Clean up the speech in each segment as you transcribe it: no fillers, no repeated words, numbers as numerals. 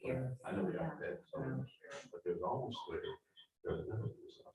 I know we got that, so, but there's almost like, there's none of this stuff.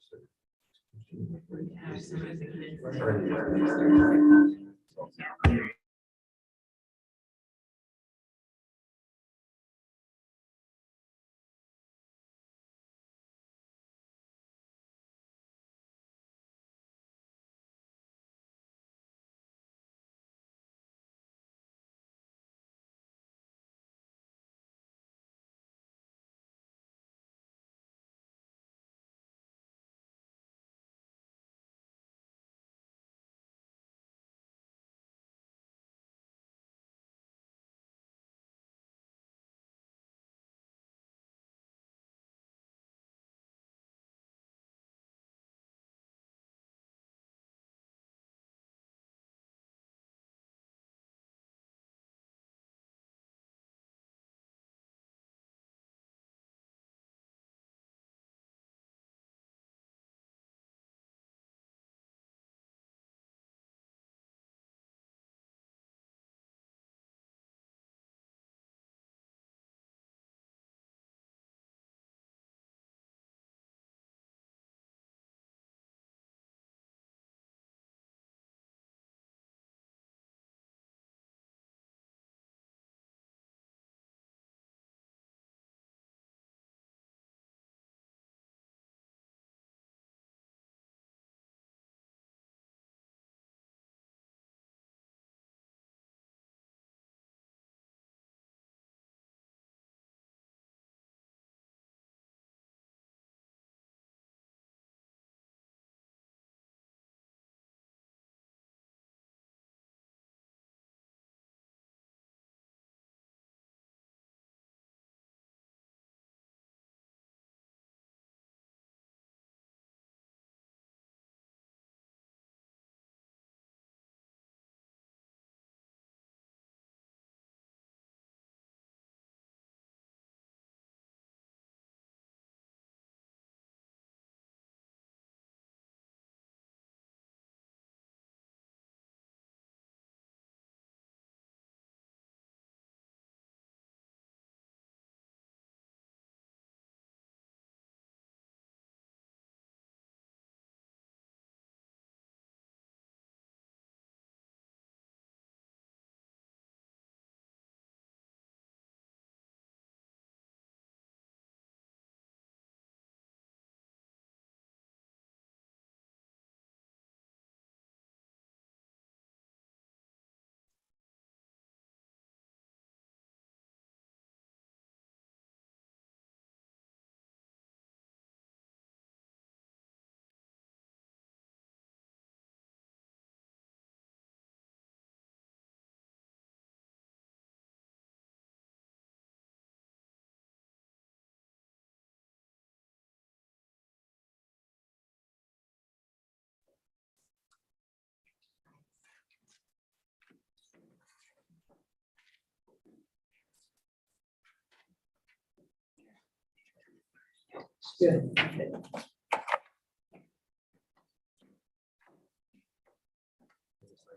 Good.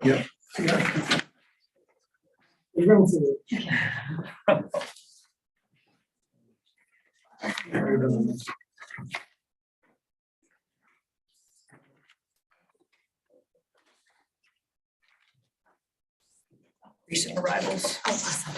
Yep. Recent arrivals. Oh, awesome.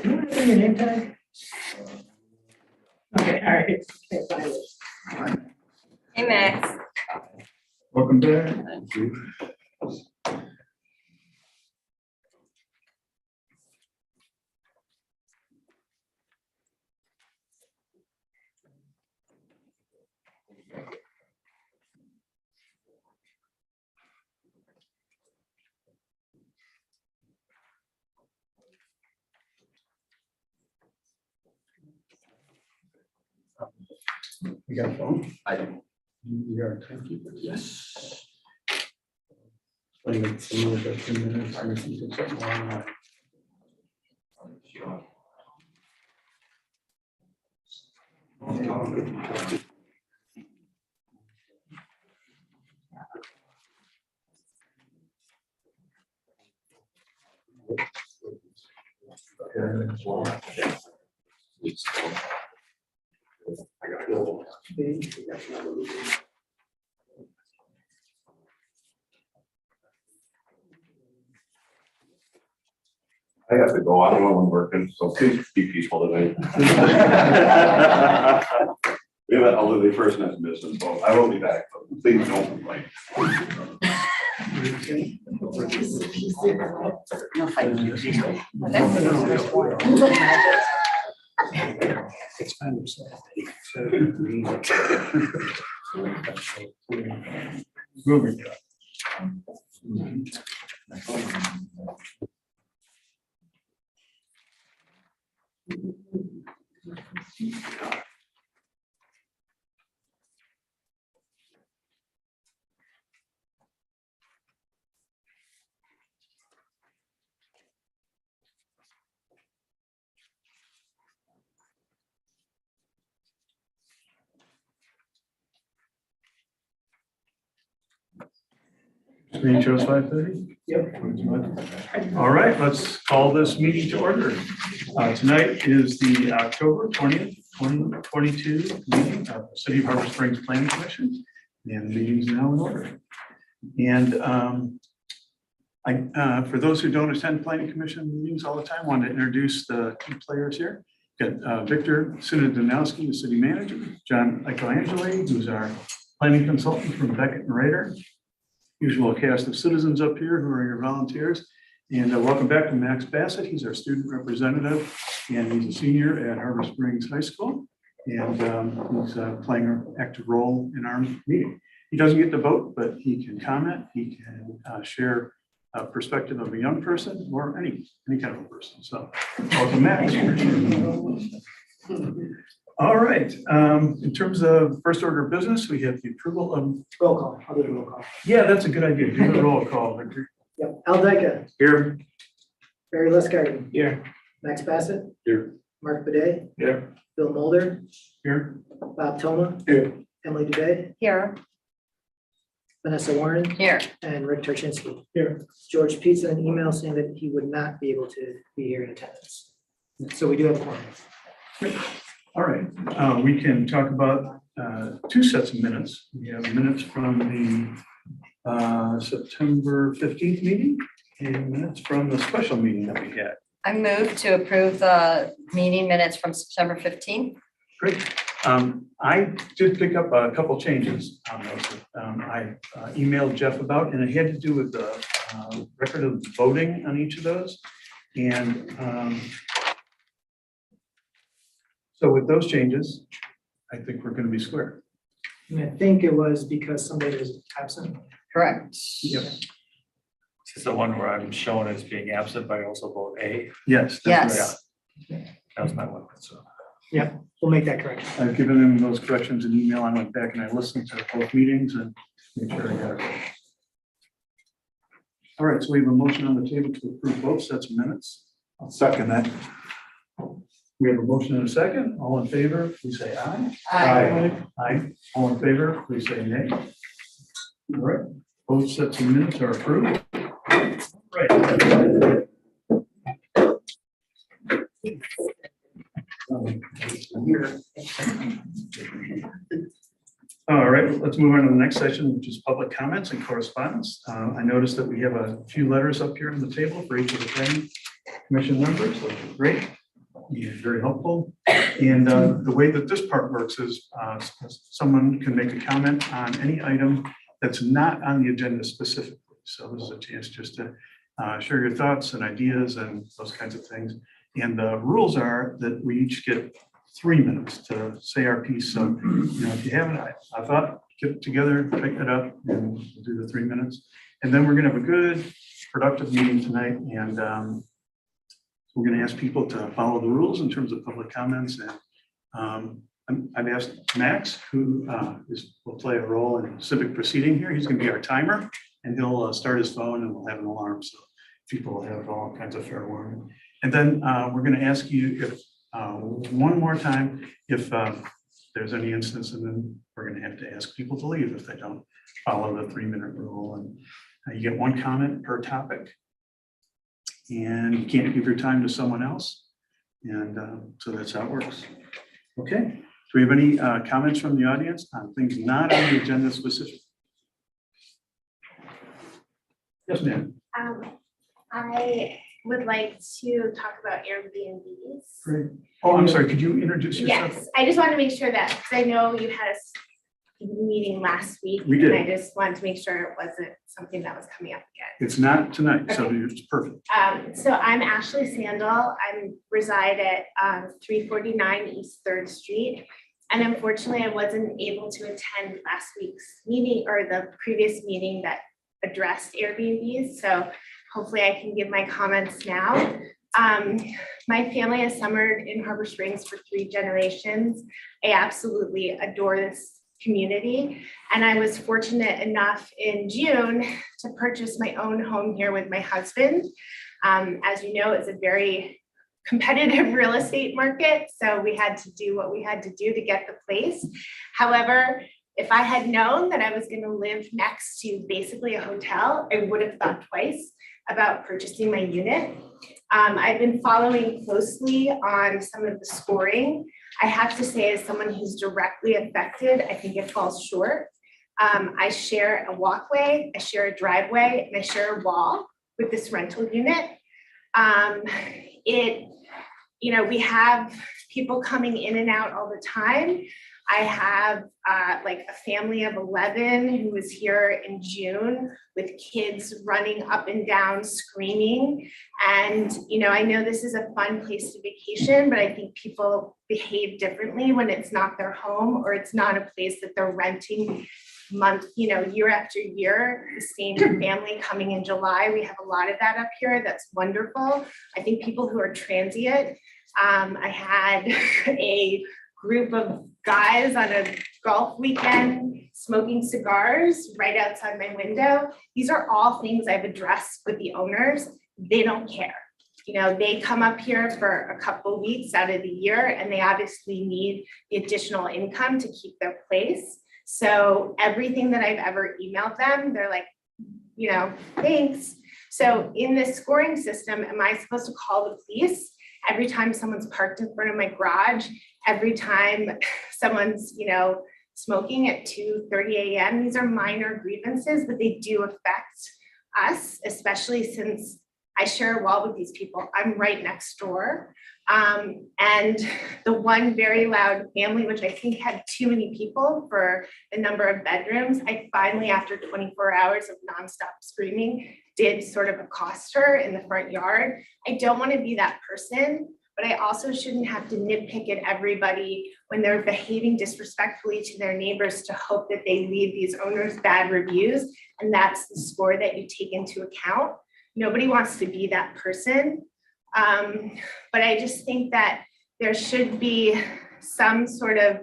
Can you bring your name tag? Okay, all right. Okay, fine. Hey, Max. Welcome back. You got a phone? I do. You are a timekeeper? Yes. Playing it some of the 2 minutes, or something, something along that. I gotta go. I have to go. I don't know when I'm working, so please be peaceful tonight. We have an elderly person that's missing, so I will be back, but please don't complain. It's kind of sad. Moving. Screen shows 5:30? Yep. All right, let's call this meeting to order. Tonight is the October 20th, 2022 meeting of the City of Harbor Springs Planning Commission. And the meeting is now in order. And for those who don't attend Planning Commission meetings all the time, I want to introduce the key players here. Got Victor Sinadanowski, the city manager, John Michelangeli, who's our planning consultant from Beckett and Rader. Usual cast of citizens up here who are your volunteers. And welcome back to Max Bassett. He's our student representative, and he's a senior at Harbor Springs High School. And he's playing an active role in our meeting. He doesn't get to vote, but he can comment. He can share a perspective of a young person or any kind of a person. So welcome, Max. All right. In terms of first order of business, we have the approval of. Roll call, I'll do the roll call. Yeah, that's a good idea. Do the roll call, Victor. Yep, Al Dyke, Here. Barry Lustgarten, Here. Max Bassett, Here. Mark Bidet, Here. Bill Mulder, Here. Bob Toma, Here. Emily Dubay, Here. Vanessa Warren, Here. and Rick Tarczynski. Here. George Pete sent an email saying that he would not be able to be here in attendance. So we do have a quorum. All right, we can talk about two sets of minutes. We have minutes from the September 15th meeting and minutes from the special meeting that we had. I move to approve the meeting minutes from September 15th. Great. I did pick up a couple changes on those. I emailed Jeff about, and it had to do with the record of voting on each of those. And so with those changes, I think we're going to be square. And I think it was because somebody was absent. Correct. Yep. This is the one where I'm shown as being absent, but I also vote A. Yes. that's right. Yes. That was my one concern. We'll make that correction. I've given him those corrections in email. I went back and I listened to both meetings and made sure I got it right. All right, so we have a motion on the table to approve both sets of minutes. I'll second that. We have a motion and a second. All in favor, please say aye. Aye. Aye. All in favor, please say nay. All right, both sets of minutes are approved. Right. All right, let's move on to the next section, which is public comments and correspondence. I noticed that we have a few letters up here on the table for each of the planning commission members. Those are great. Yeah, very helpful. And the way that this part works is someone can make a comment on any item that's not on the agenda specifically. So this is a chance just to share your thoughts and ideas and those kinds of things. And the rules are that we each get 3 minutes to say our piece. So, you know, if you haven't, I thought, get it together, pick it up, and we'll do the 3 minutes. And then we're gonna have a good, productive meeting tonight. And we're gonna ask people to follow the rules in terms of public comments and I've asked Max, who will play a role in civic proceeding here. He's going to be our timer, and he'll start his phone, and we'll have an alarm, so people will have all kinds of fair warning. And then we're going to ask you if one more time if there's any instance, and then we're going to have to ask people to leave if they don't follow the 3-minute rule. And you get 1 comment per topic, and you can't give your time to someone else. And so that's how it works. Okay. Do we have any comments from the audience on things not on the agenda specific? Yes, ma'am. I would like to talk about Airbnbs. Great. Oh, I'm sorry. Could you introduce yourself? Yes, I just want to make sure that, because I know you had a meeting last week. We did. And I just wanted to make sure it wasn't something that was coming up again. It's not tonight, so Okay. it's perfect. So I'm Ashley Sandal. I reside at 349 East 3rd Street. And unfortunately, I wasn't able to attend last week's meeting or the previous meeting that addressed Airbnbs. So hopefully I can give my comments now. My family has summered in Harbor Springs for 3 generations. I absolutely adore this community. And I was fortunate enough in June to purchase my own home here with my husband. As you know, it's a very competitive real estate market. So we had to do what we had to do to get the place. However, if I had known that I was going to live next to basically a hotel, I would have thought twice about purchasing my unit. I've been following closely on some of the scoring. I have to say, as someone who's directly affected, I think it falls short. I share a walkway, I share a driveway, and I share a wall with this rental unit. We have people coming in and out all the time. I have like a family of 11 who was here in June with kids running up and down screaming. And, I know this is a fun place to vacation, but I think people behave differently when it's not their home or it's not a place that they're renting year after year. The same family coming in July. We have a lot of that up here. That's wonderful. I think people who are transient. I had a group of guys on a golf weekend smoking cigars right outside my window. These are all things I've addressed with the owners. They don't care. They come up here for a couple weeks out of the year, and they obviously need the additional income to keep their place. So everything that I've ever emailed them, they're like, thanks. So in this scoring system, am I supposed to call the police every time someone's parked in front of my garage, every time someone's, smoking at 2:30 a.m.? These are minor grievances, but they do affect us, especially since I share a wall with these people. I'm right next door. And the one very loud family, which I think had too many people for the number of bedrooms, I finally, after 24 hours of nonstop screaming, did sort of accost her in the front yard. I don't want to be that person, but I also shouldn't have to nitpick at everybody when they're behaving disrespectfully to their neighbors to hope that they leave these owners bad reviews. And that's the score that you take into account. Nobody wants to be that person. But I just think that there should be some sort of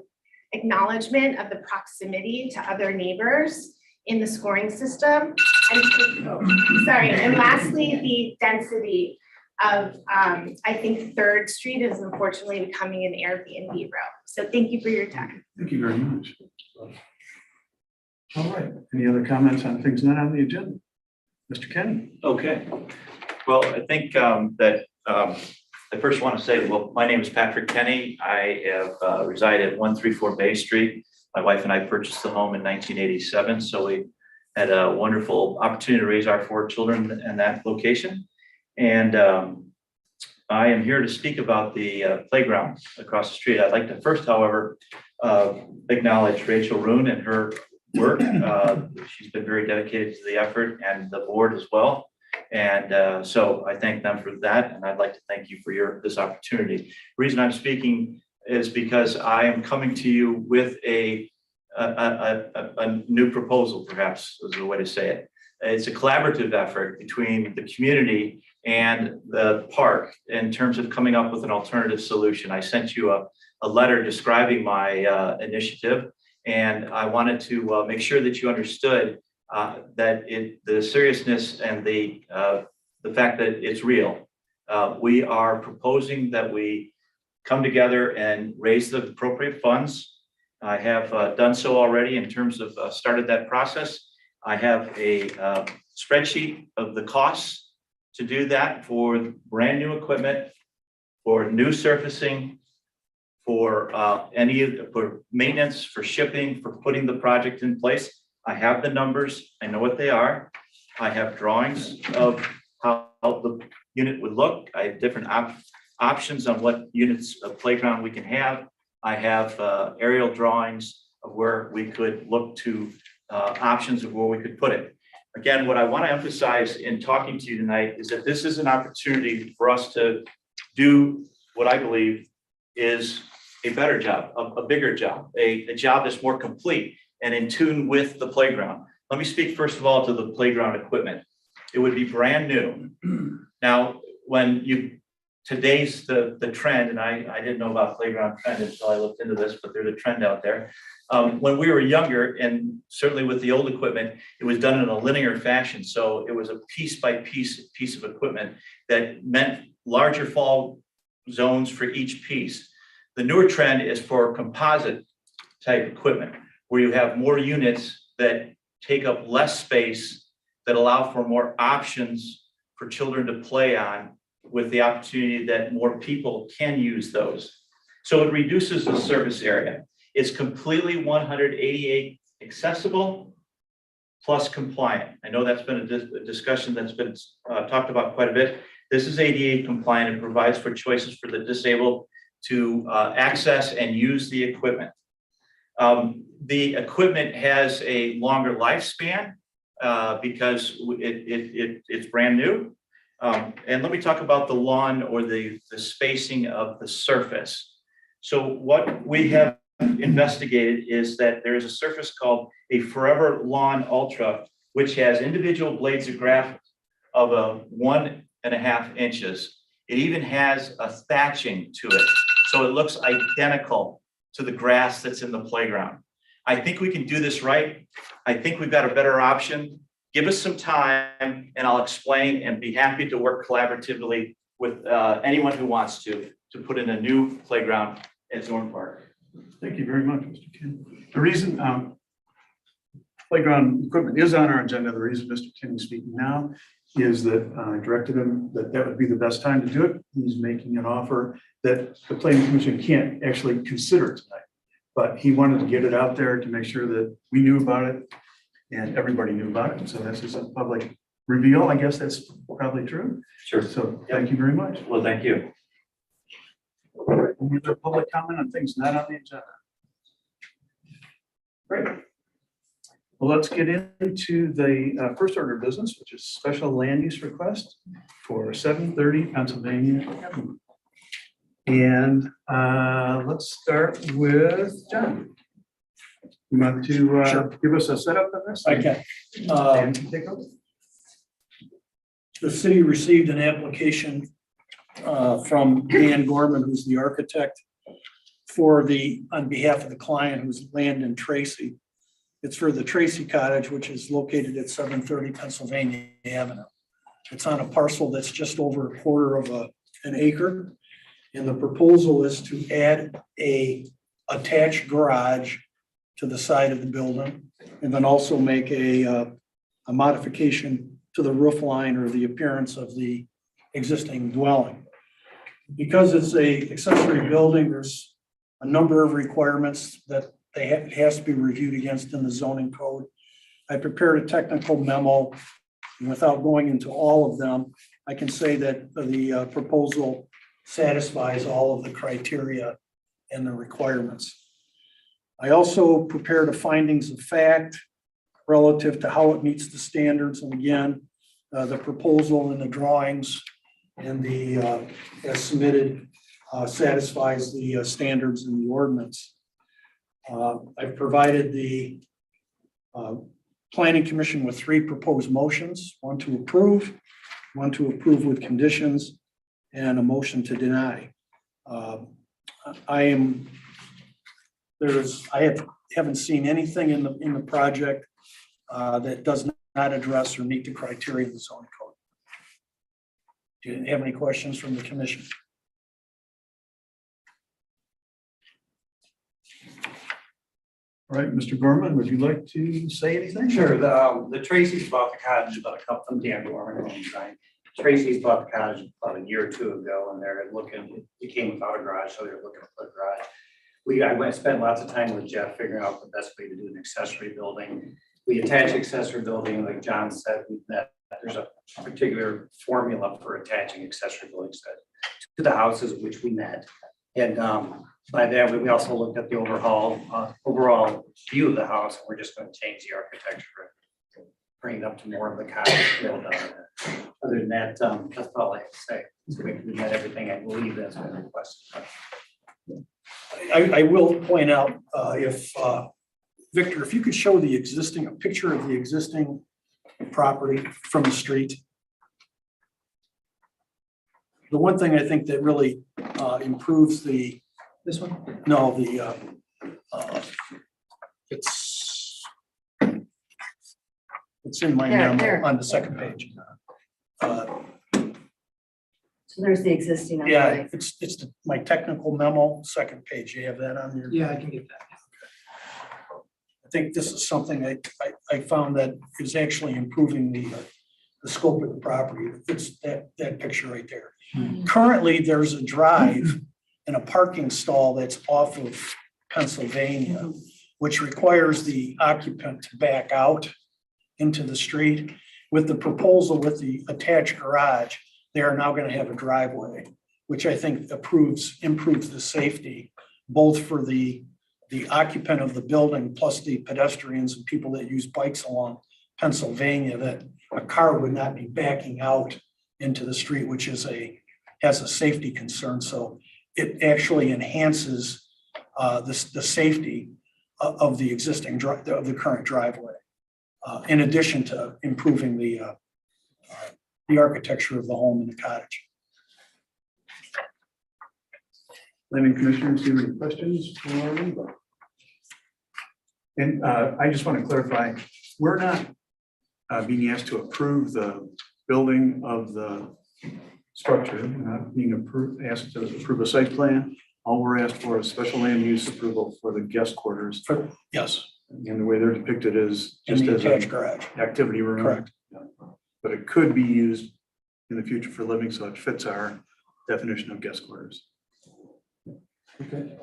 acknowledgement of the proximity to other neighbors in the scoring system. And lastly, the density of, I think 3rd Street is unfortunately becoming an Airbnb row. So thank you for your time. Thank you very much. All right. Any other comments on things not on the agenda? Mr. Kenny? Okay, well, I think that I first want to say, well, my name is Patrick Kenny. I have reside at 134 Bay Street. My wife and I purchased the home in 1987, so we had a wonderful opportunity to raise our 4 children in that location. And I am here to speak about the playground across the street. I'd like to first, however, acknowledge Rachel Roon and her work. She's been very dedicated to the effort, and the board as well. And so I thank them for that, and I'd like to thank you for this opportunity. The reason I'm speaking is because I am coming to you with a new proposal, perhaps is the way to say it. It's a collaborative effort between the community and the park in terms of coming up with an alternative solution. I sent you a letter describing my initiative, and I wanted to make sure that you understood that the seriousness and the fact that it's real. We are proposing that we come together and raise the appropriate funds. I have done so already in terms of started that process. I have a spreadsheet of the costs to do that for brand new equipment, for new surfacing, for for maintenance, for shipping, for putting the project in place. I have the numbers. I know what they are. I have drawings of how the unit would look. I have different options on what units of playground we can have. I have aerial drawings of where we could look to options of where we could put it. Again, what I want to emphasize in talking to you tonight is that this is an opportunity for us to do what I believe is a better job, a bigger job, a job that's more complete and in tune with the playground. Let me speak first of all to the playground equipment. It would be brand new. Now, today's the trend, and I didn't know about playground trend until I looked into this, but there's a trend out there. When we were younger, and certainly with the old equipment, it was done in a linear fashion. So it was a piece by piece of equipment that meant larger fall zones for each piece. The newer trend is for composite type equipment, where you have more units that take up less space, that allow for more options for children to play on, with the opportunity that more people can use those. So it reduces the surface area. It's completely 188 accessible plus compliant. I know that's been a discussion that's been talked about quite a bit. This is ADA compliant and provides for choices for the disabled to access and use the equipment. The equipment has a longer lifespan because it's brand new. And let me talk about the lawn or the spacing of the surface. So what we have investigated is that there is a surface called a Forever Lawn Ultra, which has individual blades of grass of 1.5 inches. It even has a thatching to it. So it looks identical to the grass that's in the playground. I think we can do this right. I think we've got a better option. Give us some time and I'll explain and be happy to work collaboratively with anyone who wants to put in a new playground at Zorn Park. Thank you very much, Mr. King. The reason playground equipment is on our agenda, the reason Mr. King is speaking now is that I directed him that would be the best time to do it. He's making an offer that the Planning Commission can't actually consider tonight, but he wanted to get it out there to make sure that we knew about it and everybody knew about it. So this is a public reveal. I guess that's probably true. Sure. So thank you very much. Well, thank you. Any other public comment on things not on the agenda? Great. Well, let's get into the first order of business, which is special land use request for 730 Pennsylvania Avenue. And let's start with John. You want to give us a setup on this? I can. Dan can take over. The city received an application from Dan Gorman, who's the architect, on behalf of the client, who's Landon Tracy. It's for the Tracy Cottage, which is located at 730 Pennsylvania Avenue. It's on a parcel that's just over 1/4 of an acre. And the proposal is to add a attached garage to the side of the building, and then also make a modification to the roof line or the appearance of the existing dwelling. Because it's a accessory building, there's a number of requirements that it has to be reviewed against in the zoning code. I prepared a technical memo, and without going into all of them, I can say that the proposal satisfies all of the criteria and the requirements. I also prepared a findings of fact relative to how it meets the standards. And again, the proposal and the drawings and the as submitted satisfies the standards in the ordinance. I've provided the Planning Commission with 3 proposed motions: one to approve, one to approve with conditions, and a motion to deny. I haven't seen anything in the project that does not address or meet the criteria of the zoning code. Do you have any questions from the commission? All right, Mr. Gorman, would you like to say anything? Sure, the Tracy's bought the cottage about a couple from Dan Gorman Home Design. Tracy's bought the cottage about a year or two ago, and they're looking, it came without a garage, so they're looking to put a garage. I spent lots of time with Jeff figuring out the best way to do an accessory building. We attach accessory building, like John said, that there's a particular formula for attaching accessory buildings to the houses, which we met. And by that, we also looked at the overall view of the house, and we're just going to change the architecture, bring it up to more of the cottage feel down there. Other than that, that's all I have to say. So we met everything I believe that's been requested. I will point out, Victor, if you could show a picture of the existing property from the street. The one thing I think that really improves This one? no, it's in my There. memo on the second page. So there's the existing. on the Yeah, right. it's my technical memo, second page. You have that on your? Yeah, I can get that. I think this is something I found that is actually improving the scope of the property. It's that picture right there. Currently, there's a drive and a parking stall that's off of Pennsylvania, which requires the occupant to back out into the street. With the proposal with the attached garage, they are now going to have a driveway, which I think improves the safety, both for the occupant of the building plus the pedestrians and people that use bikes along Pennsylvania, that a car would not be backing out into the street, which has a safety concern. So it actually enhances the safety of the existing of the current driveway, in addition to improving the architecture of the home and the cottage. Planning commissioners, do you have any questions for Reba? And I just want to clarify, we're not being asked to approve the building of the structure, we're not being asked to approve a site plan. All we're asked for is special land use approval for the guest quarters. Yes, And the way they're depicted is in just the as attached an garage. activity room. Correct. Yeah. But it could be used in the future for living, so it fits our definition of guest quarters. Okay.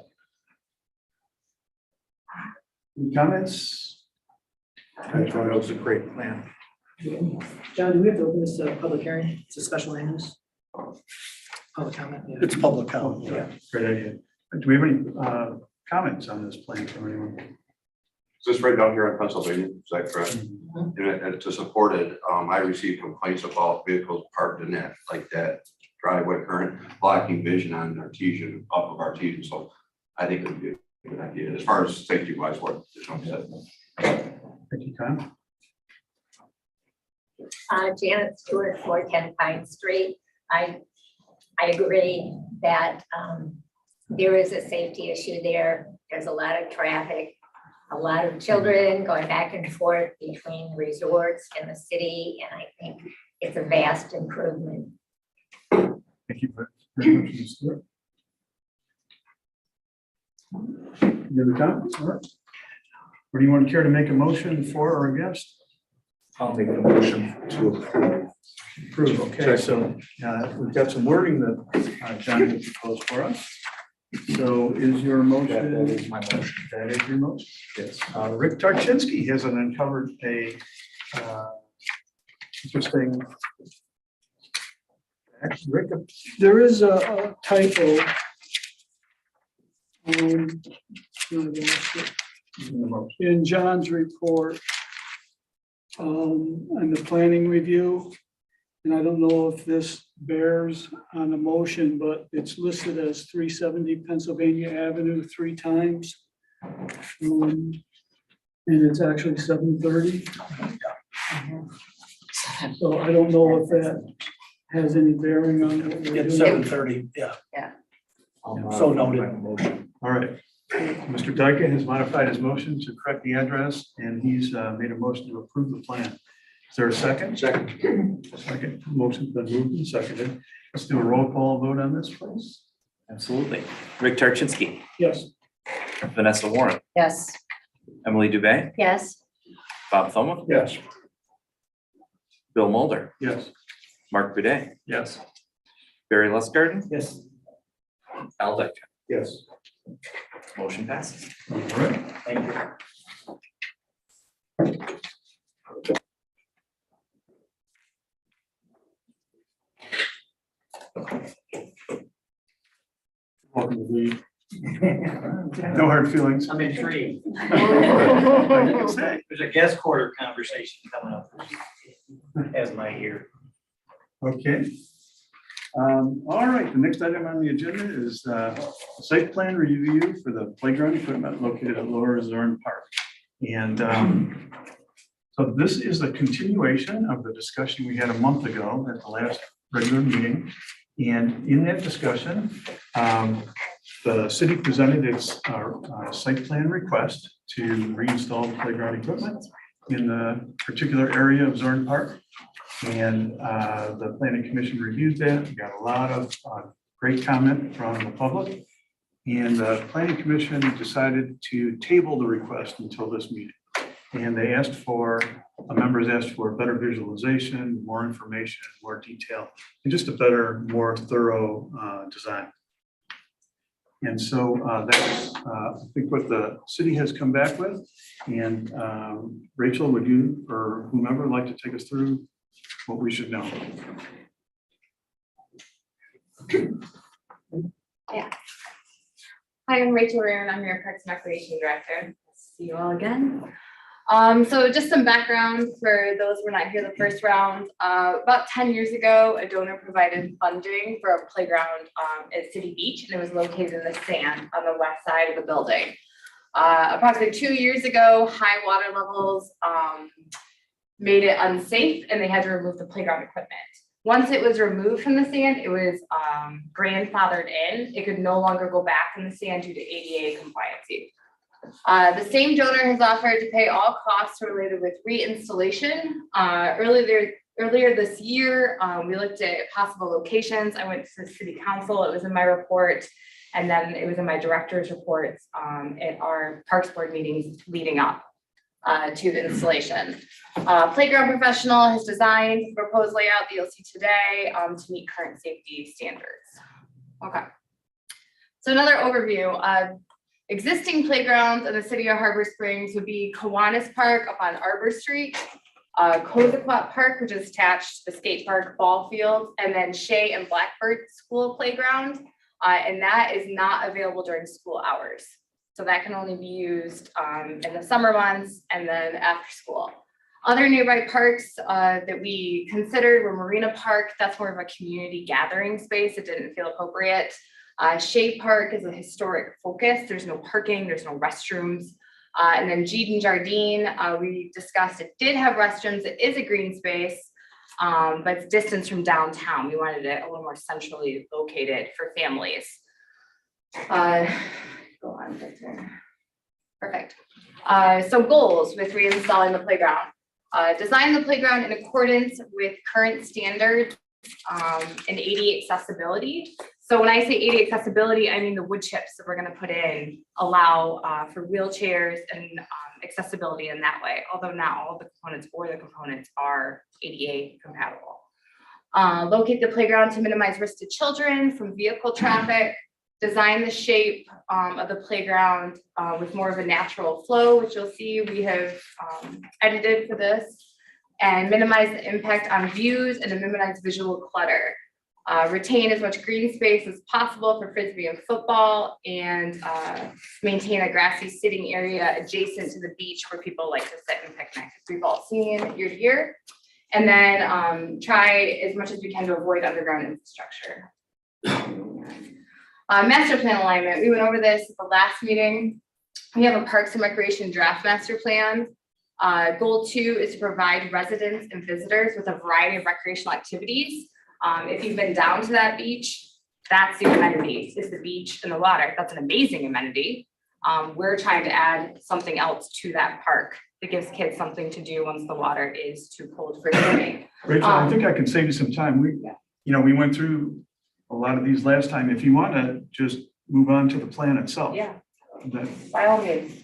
Any comments? I just want to know it's a great plan. John, do we have to open this public hearing? It's a special land use? Public comment? Yeah. It's public comment. Yeah, great idea. Do we have any comments on this plan from anyone? Is this right down here in Pennsylvania? Is that correct? And to support it, I received complaints about vehicles parked in that, like that driveway current, blocking vision on Artesian, off of Artesian. So I think it would be a good idea as far as safety wise, what John said. Thank you, Tom. Janet Stewart, 410 Pine Street. I agree that there is a safety issue there. There's a lot of traffic, a lot of children going back and forth between resorts and the city, and I think it's a vast improvement. Thank you very much, Ms. Stewart. Any other comments? All right. Or do you want to care to make a motion for or against? I'll make a motion to approve. Approve, okay, so we've got some wording that John will propose for us. So is your motion? That is my motion. That is your motion? Yes. Rick Tarczynski has uncovered a interesting. Actually, Rick, There is a typo. In John's report. On the planning review. And I don't know if this bears on the motion, but it's listed as 370 Pennsylvania Avenue 3 times. And it's actually 730. So I don't know if that has any bearing on what we're It's doing? 7:30, yeah. So So noted. All right. Mr. Dyke has modified his motion to correct the address, and he's made a motion to approve the plan. Is there a second? Second. Second, motion's been moved and seconded. Let's do a roll call vote on this, please. Absolutely. Rick Tarczynski, Yes. Vanessa Warren, Yes. Emily Dubé, Yes. Bob Thoma, Yes. Bill Mulder, Yes. Mark Bidet, Yes. Barry Lustgarten, Yes. Al Dyke. Yes. Motion passes. All right. Thank you. Welcome to the. No hard feelings. I'm intrigued. I can say. There's a guest quarter conversation coming up as my ear. Okay. All right, the next item on the agenda is site plan review for the playground equipment located at Lower Zorn Park. And so this is a continuation of the discussion we had a month ago at the last regular meeting. And in that discussion, the city presented its site plan request to reinstall playground equipment in the particular area of Zorn Park. And the planning commission reviewed that. We got a lot of great comment from the public. And the planning commission decided to table the request until this meeting. And they asked for, members asked for better visualization, more information, more detail, and just a better, more thorough design. And so that's, I think, what the city has come back with. And Rachel, would you or whomever like to take us through what we should know? Yeah. Hi, I'm Rachel Reardon. I'm your Parks and Recreation Director. See you all again. So just some background for those who were not here the first round. About 10 years ago, a donor provided funding for a playground at City Beach, and it was located in the sand on the west side of the building. Approximately 2 years ago, high water levels made it unsafe, and they had to remove the playground equipment. Once it was removed from the sand, it was grandfathered in. It could no longer go back in the sand due to ADA compliancy. The same donor has offered to pay all costs related with reinstallation. Earlier this year, we looked at possible locations. I went to the city council. It was in my report, and then it was in my director's reports at our Parks Board meetings leading up to the installation. Playground professional has designed the proposed layout that you'll see today to meet current safety standards. Okay. So another overview. Existing playgrounds in the city of Harbor Springs would be Kiwanis Park up on Arbor Street, Cozaquat Park, which is attached to the skate park ball field, and then Shea and Blackbird School Playground. And that is not available during school hours. So that can only be used in the summer months and then after school. Other nearby parks that we considered were Marina Park. That's more of a community gathering space. It didn't feel appropriate. Shea Park is a historic focus. There's no parking, there's no restrooms. And then Jeeden Jardine, we discussed it did have restrooms. It is a green space, but it's distance from downtown. We wanted it a little more centrally located for families. Go on, Victor. Perfect. So goals with reinstalling the playground. Design the playground in accordance with current standards and ADA accessibility. So when I say ADA accessibility, I mean the wood chips that we're going to put in allow for wheelchairs and accessibility in that way, although not all the components are ADA compatible. Locate the playground to minimize risk to children from vehicle traffic. Design the shape of the playground with more of a natural flow, which you'll see we have edited for this, and minimize the impact on views and to minimize visual clutter. Retain as much green space as possible for Frisbee and football, and maintain a grassy sitting area adjacent to the beach where people like to sit and picnic, as we've all seen year to year. And then try as much as we can to avoid underground infrastructure. Master plan alignment. We went over this at the last meeting. We have a Parks and Recreation draft master plan. Goal 2 is to provide residents and visitors with a variety of recreational activities. If you've been down to that beach, that's the amenities, is the beach and the water. That's an amazing amenity. We're trying to add something else to that park that gives kids something to do once the water is too cold for swimming. Rachel, I think I can save you some time. We went through a lot of these last time. If you want to just move on to the plan itself. Yeah, That- by all means.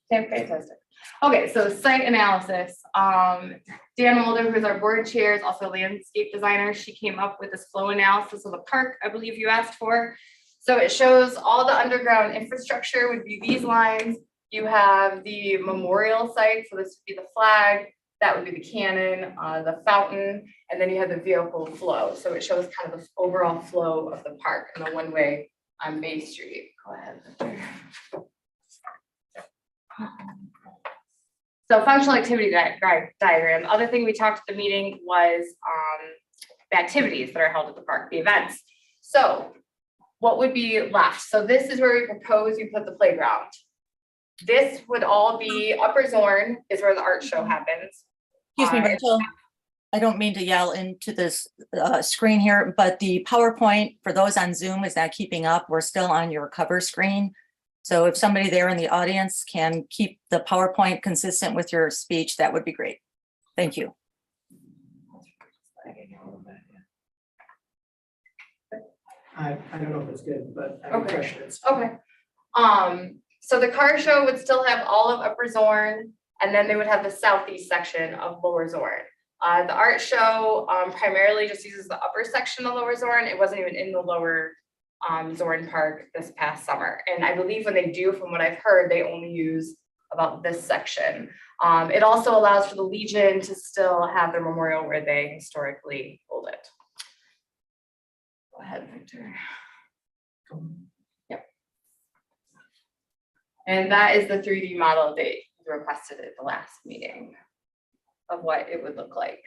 Fantastic. Okay, so site analysis. Dan Mulder, who's our board chair, is also a landscape designer. She came up with this flow analysis of the park, I believe you asked for. So it shows all the underground infrastructure would be these lines. You have the memorial site, so this would be the flag, that would be the cannon, the fountain, and then you have the vehicle flow. So it shows kind of the overall flow of the park and the one-way on Bay Street. Go ahead, Victor. So functional activity diagram. The other thing we talked at the meeting was the activities that are held at the park, the events. So what would be left? So this is where we propose you put the playground. This would all be Upper Zorn is where the art show happens. Excuse me, Rachel. I don't mean to yell into this screen here, but the PowerPoint for those on Zoom is not keeping up. We're still on your cover screen. So if somebody there in the audience can keep the PowerPoint consistent with your speech, that would be great. Thank you. I don't know if it's good, but I Okay. impression it's. Okay. So the car show would still have all of Upper Zorn, and then they would have the southeast section of Lower Zorn. The art show primarily just uses the upper section of Lower Zorn. It wasn't even in the Lower Zorn Park this past summer. And I believe when they do, from what I've heard, they only use about this section. It also allows for the Legion to still have their memorial where they historically hold it. Go ahead, Victor. Yep. And that is the 3D model they requested at the last meeting of what it would look like.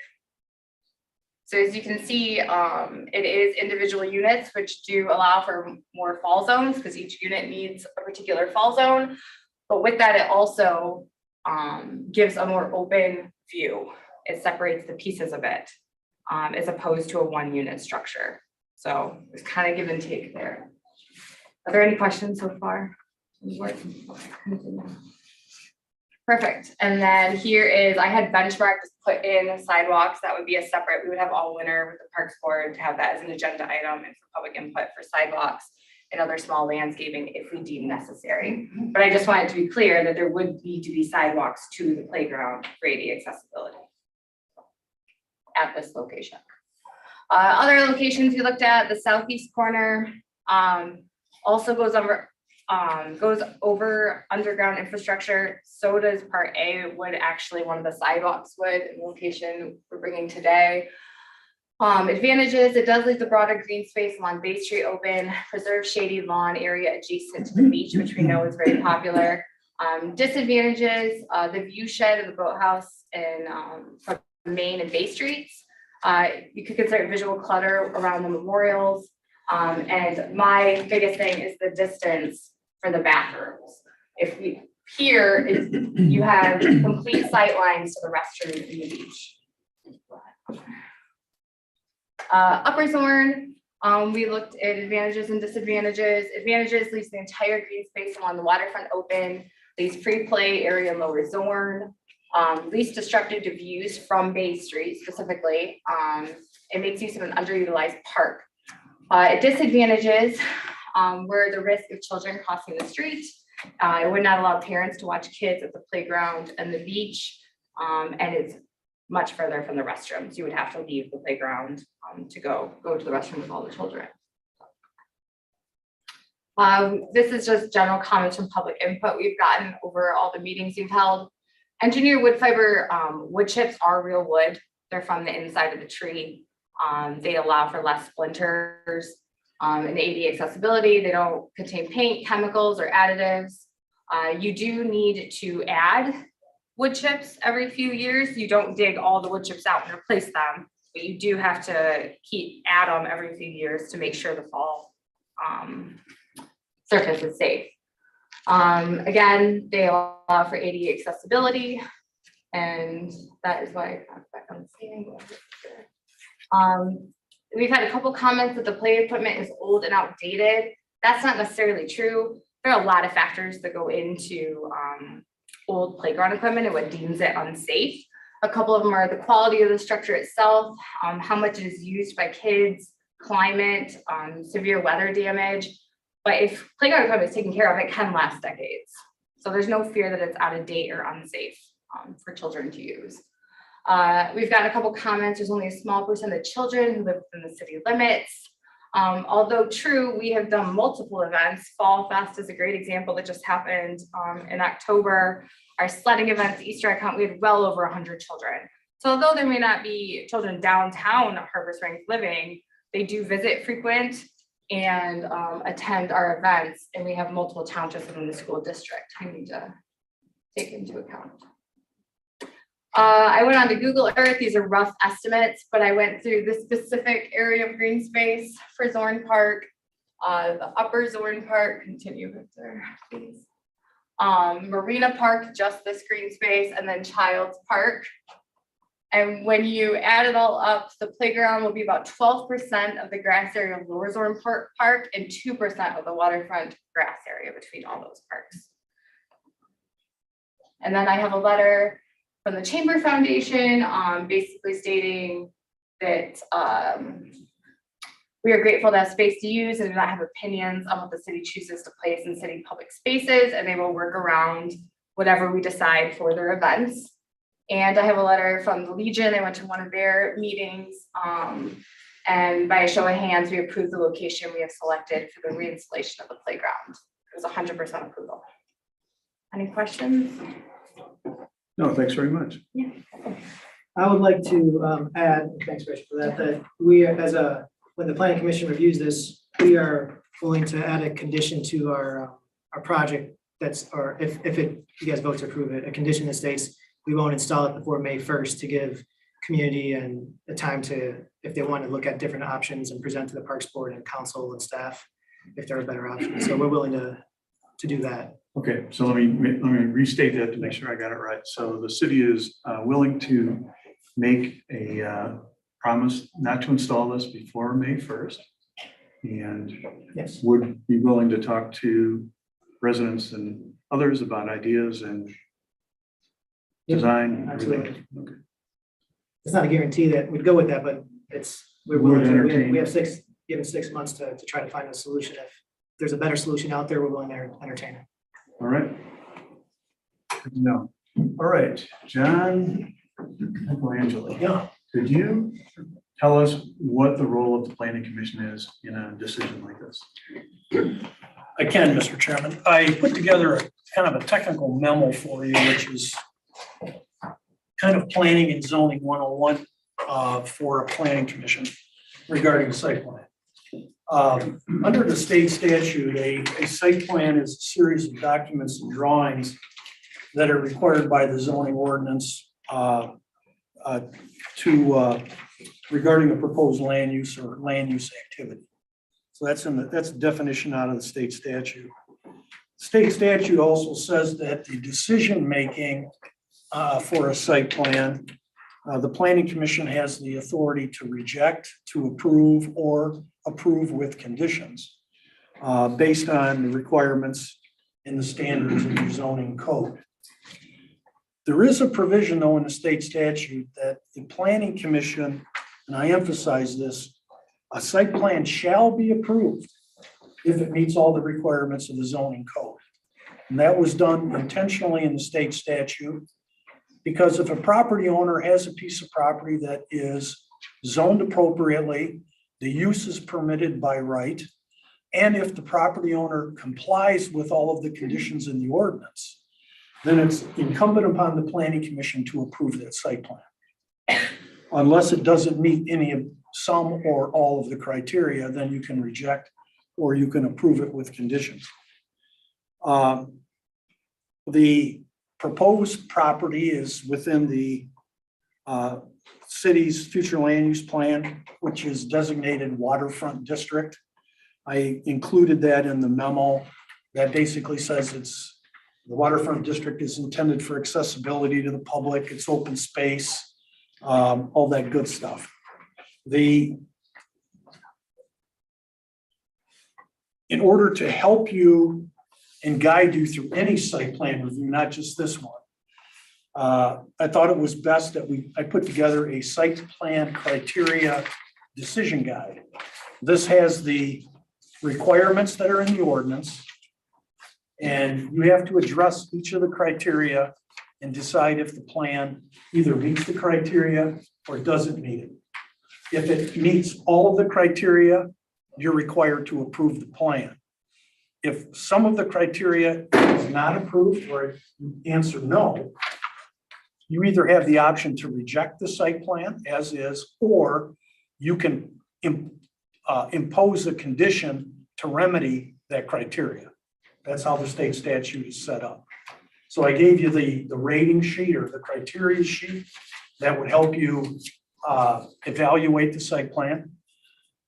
So as you can see, it is individual units, which do allow for more fall zones because each unit needs a particular fall zone. But with that, it also gives a more open view. It separates the pieces of it as opposed to a one unit structure. So it's kind of give and take there. Are there any questions so far? Perfect. And then here is, I had benchmarked to put in sidewalks. That would be a separate, we would have all winter with the Parks Board to have that as an agenda item and for public input for sidewalks and other small landscaping if we deem necessary. But I just wanted to be clear that there would need to be sidewalks to the playground for ADA accessibility at this location. Other locations we looked at, the southeast corner also goes over underground infrastructure. So does part A would actually, one of the sidewalks would, in the location we're bringing today. Advantages, it does leave the broader green space along Bay Street open, preserve shady lawn area adjacent to the beach, which we know is very popular. Disadvantages, the view shed of the boathouse in from Main and Bay Streets. You could consider visual clutter around the memorials. And my biggest thing is the distance for the bathrooms. If we, here is, you have complete sight lines to the restroom in the beach. Upper Zorn, we looked at advantages and disadvantages. Advantages leaves the entire green space along the waterfront open, leaves free play area in Lower Zorn, least disruptive to views from Bay Street specifically. It makes use of an underutilized park. Disadvantages were the risk of children crossing the street. It would not allow parents to watch kids at the playground and the beach, and it's much further from the restrooms. You would have to leave the playground to go to the restroom with all the children. This is just general comments from public input we've gotten over all the meetings you've held. Engineered wood fiber wood chips are real wood. They're from the inside of the tree. They allow for less splinters and ADA accessibility. They don't contain paint, chemicals, or additives. You do need to add wood chips every few years. You don't dig all the wood chips out and replace them, but you do have to add them every few years to make sure the fall surface is safe. Again, they allow for ADA accessibility, and that is why I got back on the screen. We've had a couple comments that the play equipment is old and outdated. That's not necessarily true. There are a lot of factors that go into old playground equipment and what deems it unsafe. A couple of them are the quality of the structure itself, how much it is used by kids, climate, severe weather damage. But if playground equipment is taken care of, it can last decades. So there's no fear that it's out of date or unsafe for children to use. We've got a couple comments. There's only a small percent of children who live within the city limits. Although true, we have done multiple events. Fall Fest is a great example that just happened in October. Our sledding events, Easter egg hunt, we had well over 100 children. So although there may not be children downtown Harbor Springs living, they do visit frequent and attend our events, and we have multiple townships within the school district we need to take into account. I went on to Google Earth. These are rough estimates, but I went through the specific area of green space for Zorn Park, the upper Zorn Park, continue Victor, please. Marina Park, just this green space, and then Child's Park. And when you add it all up, the playground will be about 12% of the grass area of Lower Zorn Park and 2% of the waterfront grass area between all those parks. And then I have a letter from the Chamber Foundation, basically stating that we are grateful to have space to use and do not have opinions on what the city chooses to place in city public spaces, and they will work around whatever we decide for their events. And I have a letter from the Legion. I went to one of their meetings, and by a show of hands, we approved the location we have selected for the reinstallation of the playground. It was 100% approval. Any questions? No, thanks very much. Yeah. I would like to add, thanks Rich for that, that we are, when the planning commission reviews this, we are willing to add a condition to our project that's, or if you guys vote to approve it, a condition that states we won't install it before May 1st to give community and the time to, if they want to look at different options and present to the Parks Board and council and staff, if there are better options. So we're willing to do that. Okay, so let me restate that to make sure I got it right. So the city is willing to make a promise not to install this before May 1st. And Yes. would be willing to talk to residents and others about ideas and design. and everything. Absolutely. Okay. It's not a guarantee that we'd go with that, but we're willing to, we have given 6 months to try to find a solution. If there's a better solution out there, we're willing to entertain it. All right. No. All right, John Michelangelo. Yeah. Could you tell us what the role of the planning commission is in a decision like this? I can, Mr. Chairman. I put together a kind of a technical memo for you, which is kind of planning and zoning 101 for a planning commission regarding the site plan. Under the state statute, a site plan is a series of documents and drawings that are required by the zoning ordinance regarding a proposed land use or land use activity. So that's the definition out of the state statute. State statute also says that the decision-making for a site plan, the planning commission has the authority to reject, to approve, or approve with conditions based on the requirements and the standards of the zoning code. There is a provision though in the state statute that the planning commission, and I emphasize this, a site plan shall be approved if it meets all the requirements of the zoning code. And that was done intentionally in the state statute because if a property owner has a piece of property that is zoned appropriately, the use is permitted by right, and if the property owner complies with all of the conditions in the ordinance, then it's incumbent upon the planning commission to approve that site plan. Unless it doesn't meet any of some or all of the criteria, then you can reject or you can approve it with conditions. The proposed property is within the city's future land use plan, which is designated waterfront district. I included that in the memo that basically says the waterfront district is intended for accessibility to the public, it's open space, all that good stuff. In order to help you and guide you through any site plan review, not just this one, I thought it was best that I put together a site plan criteria decision guide. This has the requirements that are in the ordinance. And you have to address each of the criteria and decide if the plan either meets the criteria or doesn't meet it. If it meets all of the criteria, you're required to approve the plan. If some of the criteria is not approved or you answer no, you either have the option to reject the site plan as is, or you can impose a condition to remedy that criteria. That's how the state statute is set up. So I gave you the rating sheet or the criteria sheet that would help you evaluate the site plan.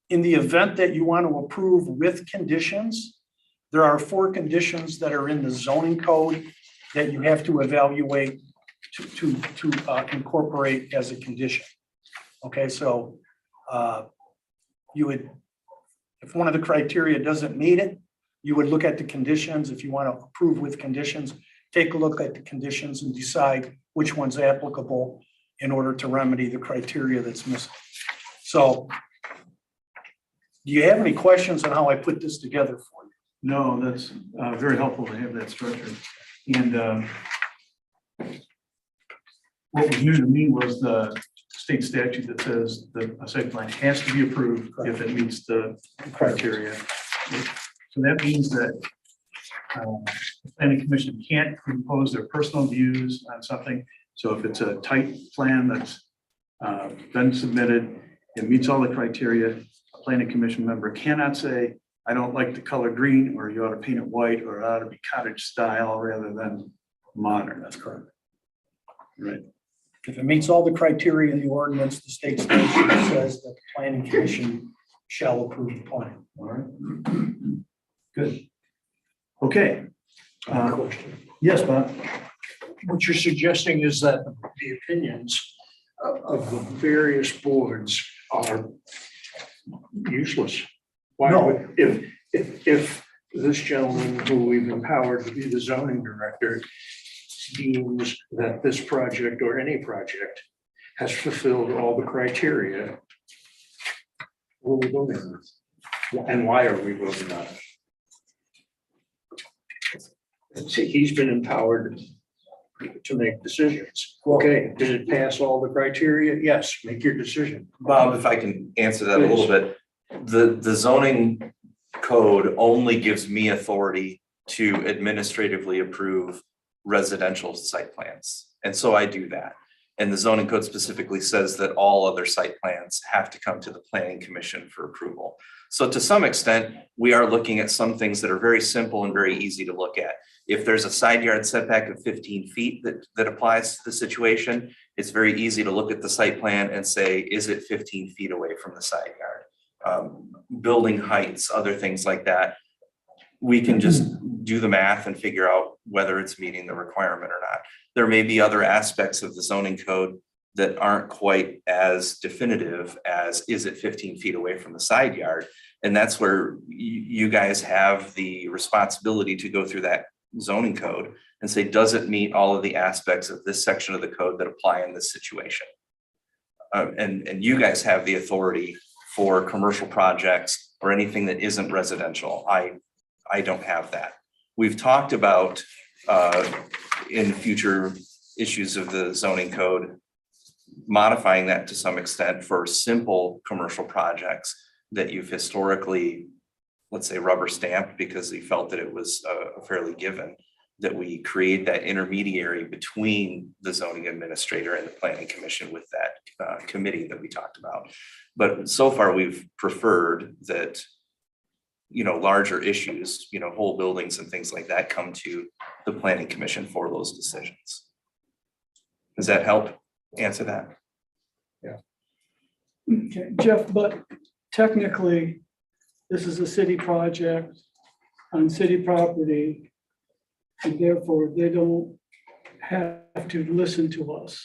In the event that you want to approve with conditions, there are 4 conditions that are in the zoning code that you have to evaluate to incorporate as a condition. Okay, so you would, if one of the criteria doesn't meet it, you would look at the conditions. If you want to approve with conditions, take a look at the conditions and decide which one's applicable in order to remedy the criteria that's missing. So do you have any questions on how I put this together for you? No, that's very helpful to have that structure. And what was new to me was the state statute that says that a site plan has to be approved if it meets the criteria. So that means that the planning commission can't impose their personal views on something. So if it's a tight plan that's been submitted, it meets all the criteria, a planning commission member cannot say, I don't like the color green, or you ought to paint it white, or it ought to be cottage style rather than modern. That's correct. Right. If it meets all the criteria in the ordinance, the state statute says that the planning commission shall approve the plan. All right. Good. Okay. Yes, Bob. What you're suggesting is that the opinions of the various boards are useless. Why No. would, if this gentleman who we've empowered to be the zoning director deems that this project or any project has fulfilled all the criteria, what are we voting on? And why are we voting on it? He's been empowered to make decisions. Okay, did it pass all the criteria? Yes, make your decision. Bob, if I can answer that a little bit, the zoning code only gives me authority to administratively approve residential site plans. And so I do that. And the zoning code specifically says that all other site plans have to come to the planning commission for approval. So to some extent, we are looking at some things that are very simple and very easy to look at. If there's a side yard setback of 15 feet that applies to the situation, it's very easy to look at the site plan and say, is it 15 feet away from the side yard? Building heights, other things like that. We can just do the math and figure out whether it's meeting the requirement or not. There may be other aspects of the zoning code that aren't quite as definitive as, is it 15 feet away from the side yard? And that's where you guys have the responsibility to go through that zoning code and say, does it meet all of the aspects of this section of the code that apply in this situation? And you guys have the authority for commercial projects or anything that isn't residential. I don't have that. We've talked about in future issues of the zoning code, modifying that to some extent for simple commercial projects that you've historically, let's say, rubber stamped because we felt that it was a fairly given, that we create that intermediary between the zoning administrator and the planning commission with that committee that we talked about. But so far we've preferred that, you know, larger issues, you know, whole buildings and things like that come to the planning commission for those decisions. Does that help answer that? Okay, Jeff, but technically, this is a city project on city property, and therefore they don't have to listen to us.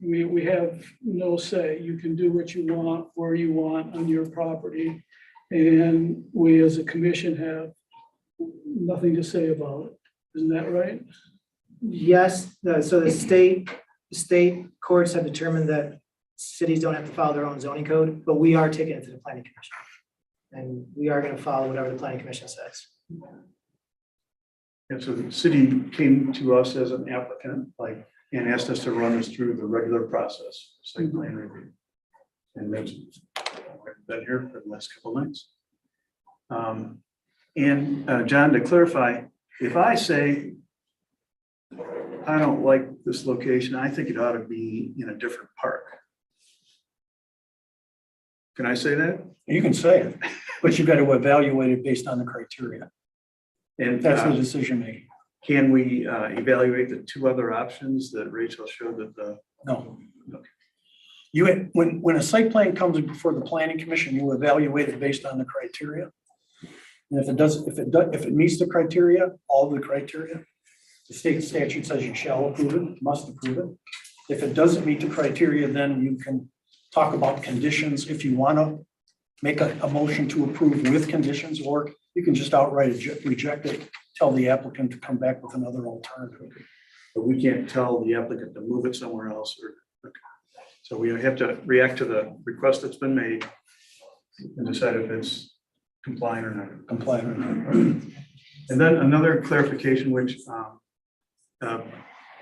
we have no say. You can do what you want, where you want on your property. And we as a commission have nothing to say about it. Isn't that right? Yes, so the state courts have determined that cities don't have to follow their own zoning code, but we are taking it to the planning commission. And we are gonna follow whatever the planning commission says. And so the city came to us as an applicant, like, and asked us to run us through the regular process, site plan review. And that's been here for the last couple of nights. John, to clarify, if I say, I don't like this location, I think it ought to be in a different park. Can I say that? You can say it, but you've got to evaluate it based on the criteria. And That's the decision making. can we evaluate the two other options that Rachel showed that the? No. You, when a site plan comes before the planning commission, you evaluate it based on the criteria. And if it does, if it meets the criteria, all the criteria, the state statute says you shall approve it, must approve it. If it doesn't meet the criteria, then you can talk about conditions if you want to make a motion to approve with conditions, or you can just outright reject it, tell the applicant to come back with another alternative. But we can't tell the applicant to move it somewhere else or. So we have to react to the request that's been made and decide if it's compliant or not. Compliant or not. And then another clarification, which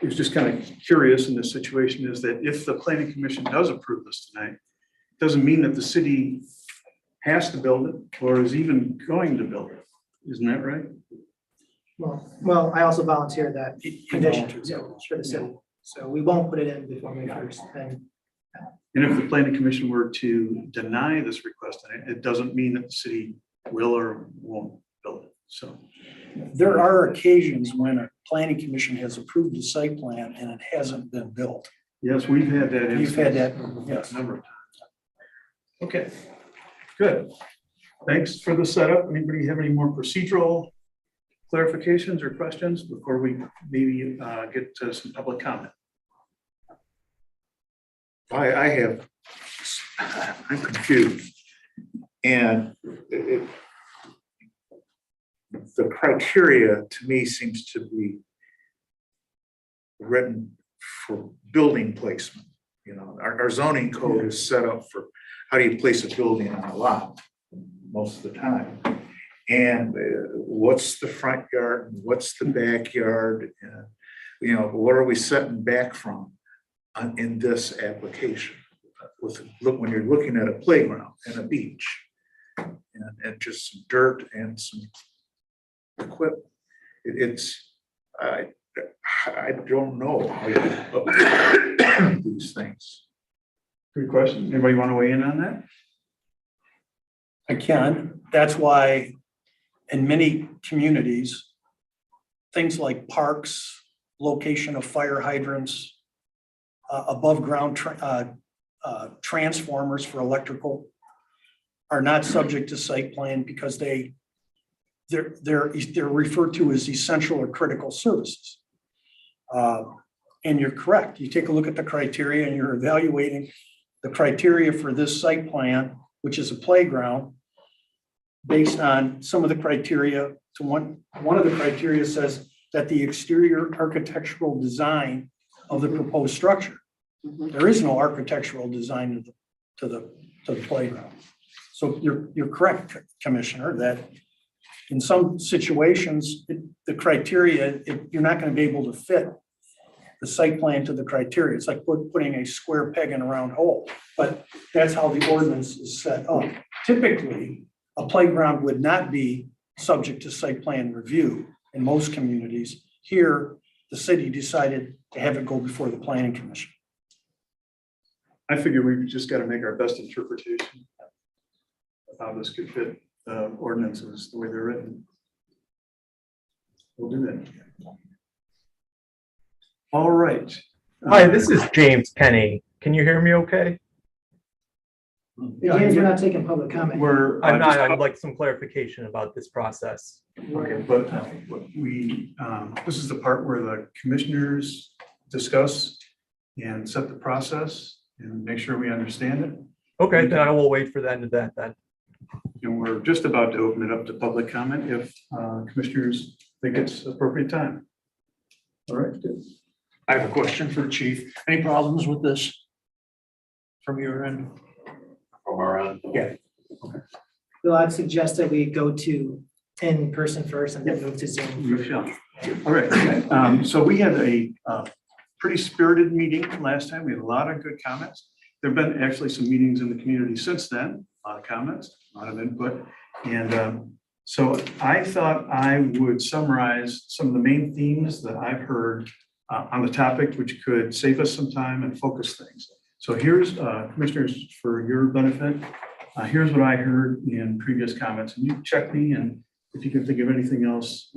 is just kind of curious in this situation, is that if the planning commission does approve this tonight, it doesn't mean that the city has to build it or is even going to build it. Isn't that right? Well, I also volunteered that condition for the city. So we won't put it in before May 1st. And if the planning commission were to deny this request, it doesn't mean that the city will or won't build it. So There are occasions when a planning commission has approved a site plan and it hasn't been built. yes, we've had that. You've had that, Yes, yes. a number of times. Okay, good. Thanks for the setup. Anybody have any more procedural clarifications or questions before we maybe get to some public comment? I have, I'm confused. And the criteria to me seems to be written for building placement. You know, our zoning code is set up for how do you place a building on a lot most of the time. And what's the front yard, and what's the backyard? You know, what are we setting back from in this application? Look, when you're looking at a playground and a beach and just some dirt and some equipment, I don't know how you do these things. Good question. Anybody want to weigh in on that? I can. That's why in many communities, things like parks, location of fire hydrants, above ground transformers for electrical are not subject to site plan because they're referred to as essential or critical services. And you're correct. You take a look at the criteria and you're evaluating the criteria for this site plan, which is a playground, based on some of the criteria. So one of the criteria says that the exterior architectural design of the proposed structure. There is no architectural design to the playground. So you're correct, Commissioner, that in some situations, the criteria, you're not going to be able to fit the site plan to the criteria. It's like putting a square peg in a round hole, but that's how the ordinance is set up. Typically, a playground would not be subject to site plan review in most communities. Here, the city decided to have it go before the planning commission. I figure we've just got to make our best interpretation of how this could fit ordinances the way they're written. We'll do that. All right. Hi, this is James Kenny. Can you hear me okay? James, we're not taking public comment. I'm not, I'd like some clarification about this process. Okay, but we, this is the part where the commissioners discuss and set the process and make sure we understand it. Okay, then I will wait for the end of that then. And we're just about to open it up to public comment if commissioners think it's appropriate time. All right. I have a question for the chief. Any problems with this from your end? From our end. Yeah. Well, I'd suggest that we go to in person first and then move to Zoom. You shall. All right. So we had a pretty spirited meeting last time. We had a lot of good comments. There've been actually some meetings in the community since then, a lot of comments, a lot of input. And so I thought I would summarize some of the main themes that I've heard on the topic, which could save us some time and focus things. So here's, commissioners, for your benefit, here's what I heard in previous comments. And you check me, and if you can think of anything else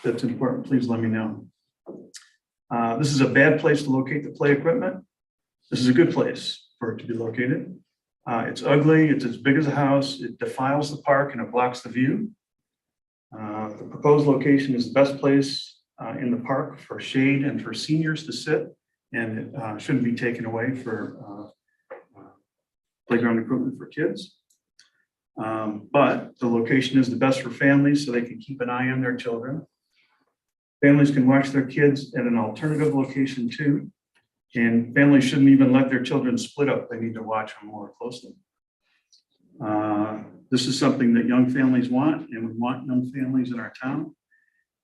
that's important, please let me know. This is a bad place to locate the play equipment. This is a good place for it to be located. It's ugly, it's as big as a house, it defiles the park and it blocks the view. The proposed location is the best place in the park for shade and for seniors to sit, and it shouldn't be taken away for playground equipment for kids. But the location is the best for families so they can keep an eye on their children. Families can watch their kids at an alternative location too. And families shouldn't even let their children split up. They need to watch them more closely. This is something that young families want, and we want young families in our town.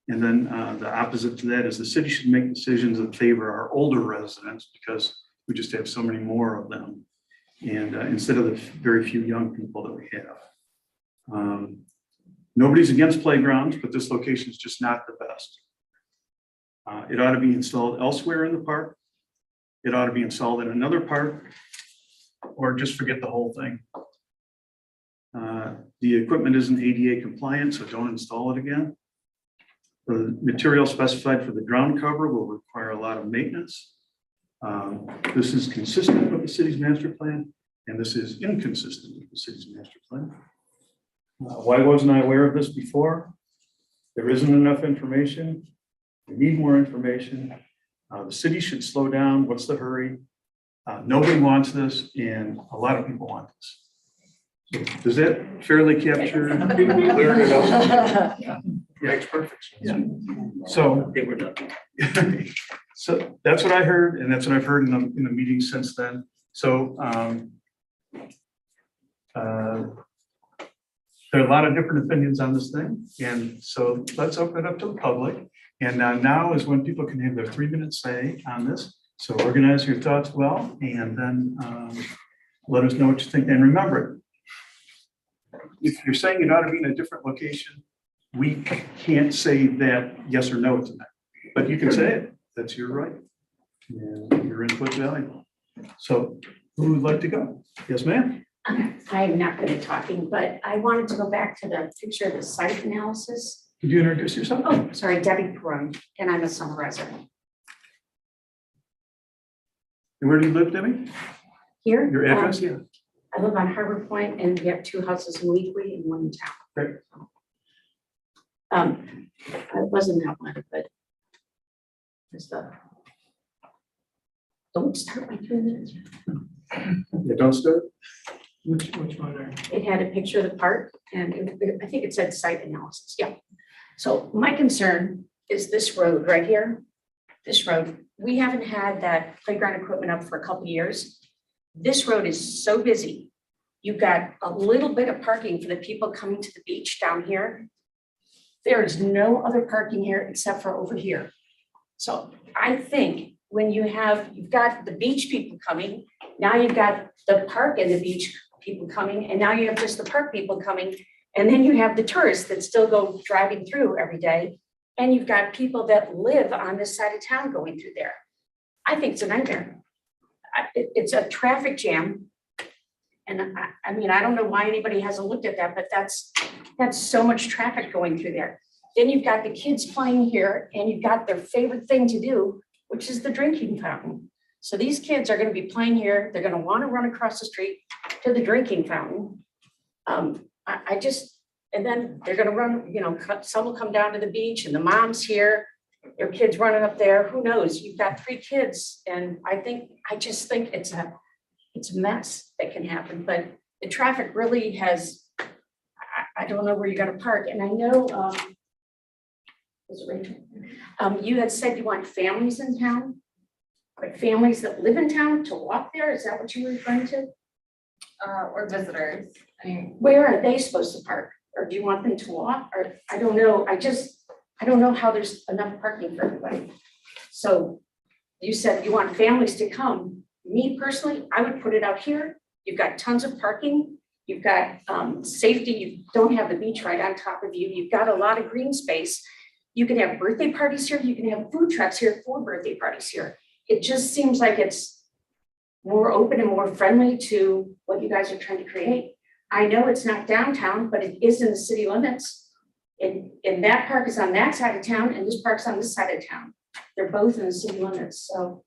And then the opposite to that is the city should make decisions that favor our older residents because we just have so many more of them. And instead of the very few young people that we have. Nobody's against playgrounds, but this location is just not the best. It ought to be installed elsewhere in the park. It ought to be installed in another park, or just forget the whole thing. The equipment isn't ADA compliant, so don't install it again. The material specified for the ground cover will require a lot of maintenance. This is consistent with the city's master plan, and this is inconsistent with the city's master plan. Why wasn't I aware of this before? There isn't enough information. We need more information. The city should slow down. What's the hurry? Nobody wants this, and a lot of people want this. So does that fairly capture? Cleared it up? Yeah. Makes perfect sense. Yeah. So, so that's what I heard, and that's what I've heard in the meeting since then. So there are a lot of different opinions on this thing, and so let's open it up to the public. And now is when people can have their 3-minute say on this. So organize your thoughts well, and then let us know what you think. And remember, if you're saying it ought to be in a different location, we can't say that yes or no to that. But you can say it. That's your right. And your input's valuable. So who would like to go? Yes, ma'am. I'm not good at talking, but I wanted to go back to the picture of the site analysis. Could you introduce yourself? Oh, sorry, Debbie Perone, and I'm a summer resident And where do you live, Debbie? here. Your address? Yeah. I live on Harbor Point, and we have 2 houses in Wheatley and 1 in town. Great. It wasn't that one, but there's the. Don't start my 3 minutes. Yeah, don't start. Which one are? It had a picture of the park, and I think it said site analysis. Yeah. So my concern is this road right here. This road, we haven't had that playground equipment up for a couple of years. This road is so busy. You've got a little bit of parking for the people coming to the beach down here. There is no other parking here except for over here. So I think when you've got the beach people coming, now you've got the park and the beach people coming, and now you have just the park people coming, and then you have the tourists that still go driving through every day, and you've got people that live on this side of town going through there. I think it's a nightmare. It's a traffic jam. And I mean, I don't know why anybody hasn't looked at that, but that's so much traffic going through there. Then you've got the kids playing here, and you've got their favorite thing to do, which is the drinking fountain. So these kids are going to be playing here. They're going to want to run across the street to the drinking fountain. And then they're going to run, some will come down to the beach, and the mom's here, Your kids running up there, who knows? You've got 3 kids, and I just think it's a mess that can happen, but the traffic really has, I don't know where you're gonna park, and I know, was it Rachel? You had said you want families in town, but families that live in town to walk there, is that what you were referring to? Or visitors. I mean, Where are they supposed to park? Or do you want them to walk? Or, I don't know, I don't know how there's enough parking for everybody. So you said you want families to come. Me personally, I would put it out here. You've got tons of parking. You've got safety. You don't have the beach right on top of you. You've got a lot of green space. You can have birthday parties here. You can have food trucks here for birthday parties here. It just seems like it's more open and more friendly to what you guys are trying to create. I know it's not downtown, but it is in the city limits. And that park is on that side of town and this park's on this side of town. They're both in the city limits, so.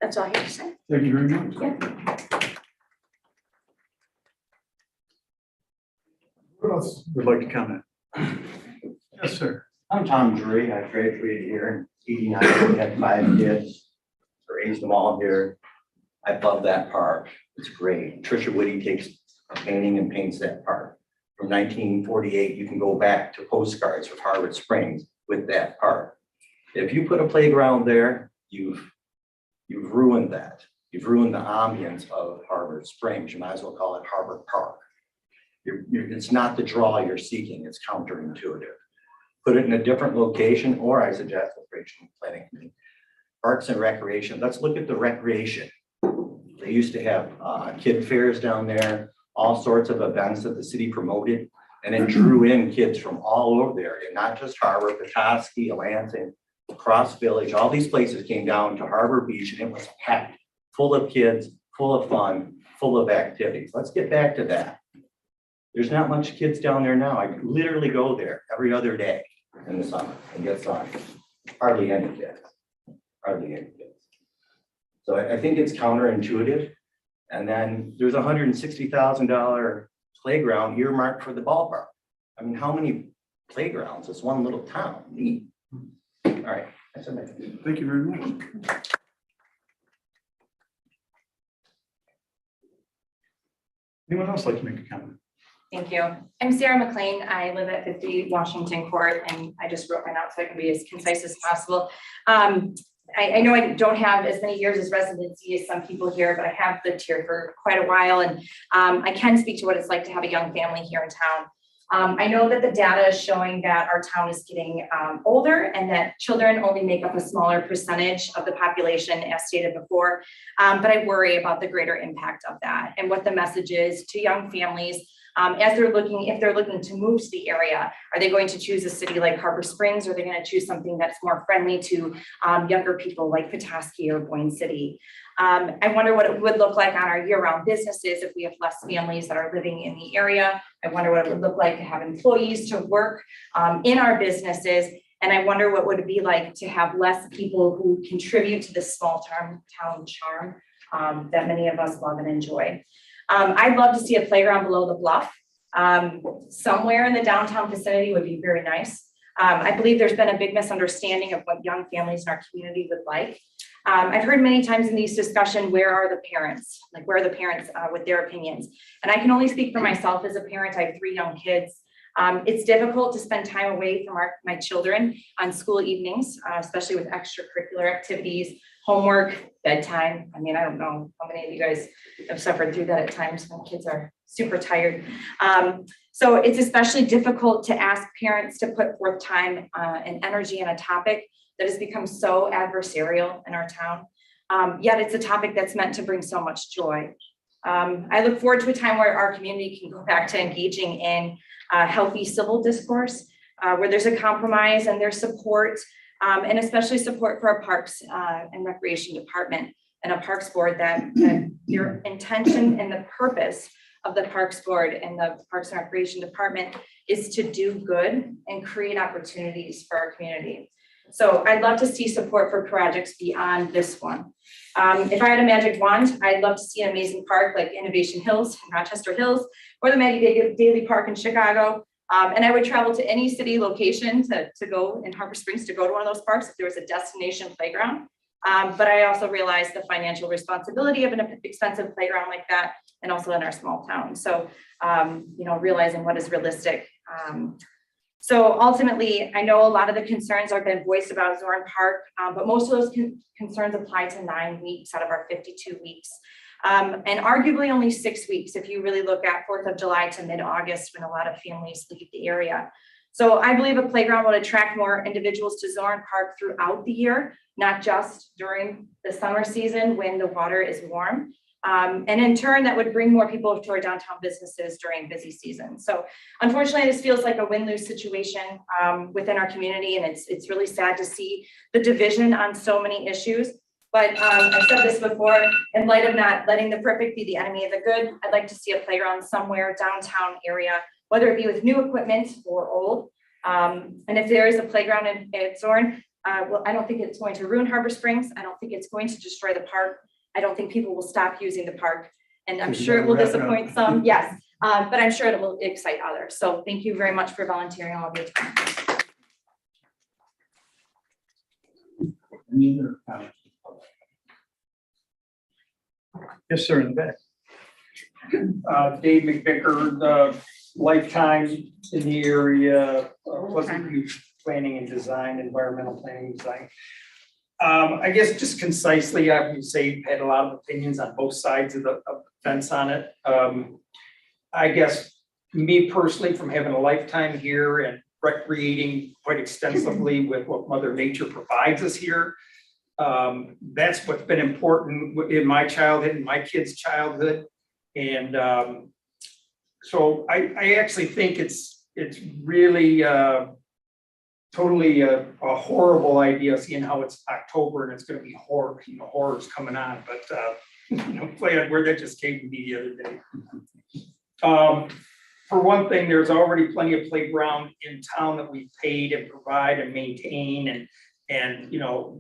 That's all I have to say. Thank you very much. Yeah. Who else would like to comment? Yes, sir. I'm Tom Drury. I graduated here in '89, had 5 kids, raised them all here. I love that park. It's great. Tricia Whitty takes a painting and paints that park. From 1948, you can go back to postcards with Harvard Springs with that park. If you put a playground there, you've ruined that. You've ruined the ambience of Harvard Springs. You might as well call it Harvard Park. It's not the draw you're seeking, it's counterintuitive. Put it in a different location, or I suggest with Rachel Planning Committee. Parks and recreation, let's look at the recreation. They used to have kid fairs down there, all sorts of events that the city promoted, and it drew in kids from all over there, and not just Harbor, Petoskey, Lansing, Cross Village, all these places came down to Harbor Beach, and it was packed, full of kids, full of fun, full of activities. Let's get back to that. There's not much kids down there now. I literally go there every other day in the summer and get sun. Hardly any kids, hardly any kids. So I think it's counterintuitive. And then there's a $160,000 playground earmarked for the ballpark. I mean, how many playgrounds? It's one little town. Neat. All right. That's it. Thank you very much. Anyone else like to make a comment? Thank you. I'm Sarah McLean. I live at 50 Washington Court, and I just wrote my notes so I can be as concise as possible. I know I don't have as many years as residency as some people here, but I have lived here for quite a while, and I can speak to what it's like to have a young family here in town. I know that the data is showing that our town is getting older and that children only make up a smaller percentage of the population, as stated before, but I worry about the greater impact of that and what the message is to young families as they're looking, if they're looking to move to the area. Are they going to choose a city like Harbor Springs, or are they going to choose something that's more friendly to younger people like Petoskey or Boyne City? I wonder what it would look like on our year-round businesses if we have less families that are living in the area. I wonder what it would look like to have employees to work in our businesses. And I wonder what would it be like to have less people who contribute to this small town charm that many of us love and enjoy. I'd love to see a playground below the bluff. Somewhere in the downtown vicinity would be very nice. I believe there's been a big misunderstanding of what young families in our community would like. I've heard many times in these discussions, where are the parents? Like, where are the parents with their opinions? And I can only speak for myself as a parent. I have 3 young kids. It's difficult to spend time away from my children on school evenings, especially with extracurricular activities, homework, bedtime. I mean, I don't know how many of you guys have suffered through that at times when kids are super tired. So it's especially difficult to ask parents to put forth time and energy in a topic that has become so adversarial in our town. Yet it's a topic that's meant to bring so much joy. I look forward to a time where our community can go back to engaging in healthy civil discourse, where there's a compromise and there's support, and especially support for our Parks and Recreation Department and a Parks Board that your intention and the purpose of the Parks Board and the Parks and Recreation Department is to do good and create opportunities for our community. So I'd love to see support for projects beyond this one. If I had a magic wand, I'd love to see an amazing park like Innovation Hills, Rochester Hills, or the Maggie Daly Park in Chicago. And I would travel to any city location to go in Harbor Springs, to go to one of those parks if there was a destination playground. But I also realized the financial responsibility of an expensive playground like that, and also in our small town. So, you know, realizing what is realistic. So ultimately, I know a lot of the concerns have been voiced about Zorn Park, but most of those concerns apply to 9 weeks out of our 52 weeks. And arguably only 6 weeks if you really look at 4th of July to mid-August, when a lot of families leave the area. So I believe a playground will attract more individuals to Zorn Park throughout the year, not just during the summer season when the water is warm. And in turn, that would bring more people to our downtown businesses during busy season. So unfortunately, this feels like a win-lose situation within our community. And it's really sad to see the division on so many issues. But I've said this before, in light of not letting the perfect be the enemy of the good, I'd like to see a playground somewhere downtown area, whether it be with new equipment or old. And if there is a playground at Zorn, well, I don't think it's going to ruin Harbor Springs. I don't think it's going to destroy the park. I don't think people will stop using the park, and I'm sure it will disappoint some, yes, but I'm sure it will excite others. So thank you very much for volunteering all of your time. Any other comments? Yes, sir, in the back. Dave McVicker, the lifetime in the area, Pleasant Planning and Design, Environmental Planning and Design. I guess just concisely, I would say you've had a lot of opinions on both sides of the fence on it. I guess me personally, from having a lifetime here and recreating quite extensively with what Mother Nature provides us here, that's what's been important in my childhood and my kids' childhood. And so I actually think it's really totally a horrible idea, seeing how it's October and it's going to be horror, horrors coming on. But play on where that just came to me the other day. For one thing, there's already plenty of playground in town that we paid and provide and maintain, and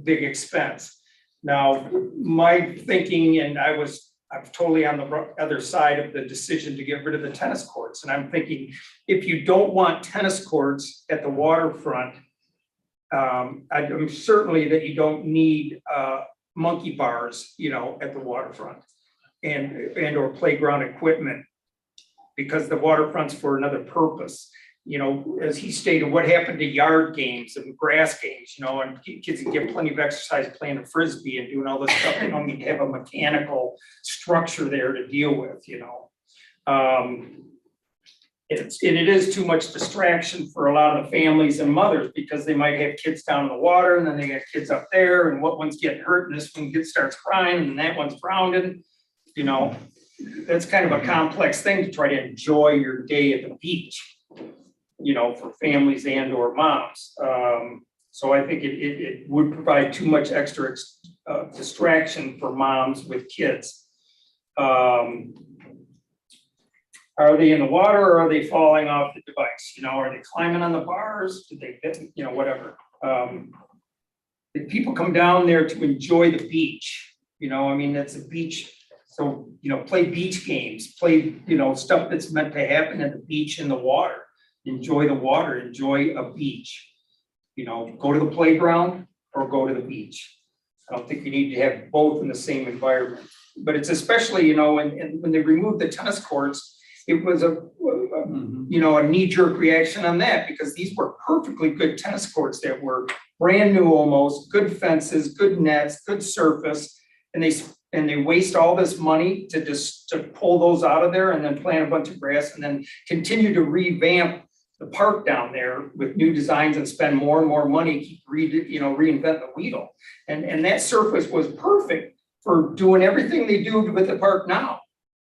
big expense. Now, my thinking, and I'm totally on the other side of the decision to get rid of the tennis courts. And I'm thinking, if you don't want tennis courts at the waterfront, I'm certainly that you don't need monkey bars, at the waterfront and or playground equipment, because the waterfront's for another purpose. As he stated, what happened to yard games and grass games, and kids can get plenty of exercise playing a Frisbee and doing all this stuff. They don't need to have a mechanical structure there to deal with, It is too much distraction for a lot of the families and mothers, because they might have kids down in the water and then they got kids up there, and what one's getting hurt and this one starts crying and that one's drowning, That's kind of a complex thing to try to enjoy your day at the beach, for families and or moms. So I think it would provide too much extra distraction for moms with kids. Are they in the water, or are they falling off the device? Are they climbing on the bars? Did they hit, whatever. People come down there to enjoy the beach. That's a beach. So, play beach games, play, stuff that's meant to happen at the beach and the water. Enjoy the water, enjoy a beach. Go to the playground or go to the beach. I don't think you need to have both in the same environment. But it's especially, when they removed the tennis courts, it was a knee-jerk reaction on that, because these were perfectly good tennis courts that were brand new almost, good fences, good nets, good surface, and they waste all this money to pull those out of there and then plant a bunch of grass and then continue to revamp the park down there with new designs and spend more and more money, keep reinvent the wheel. And that surface was perfect for doing everything they do with the park now.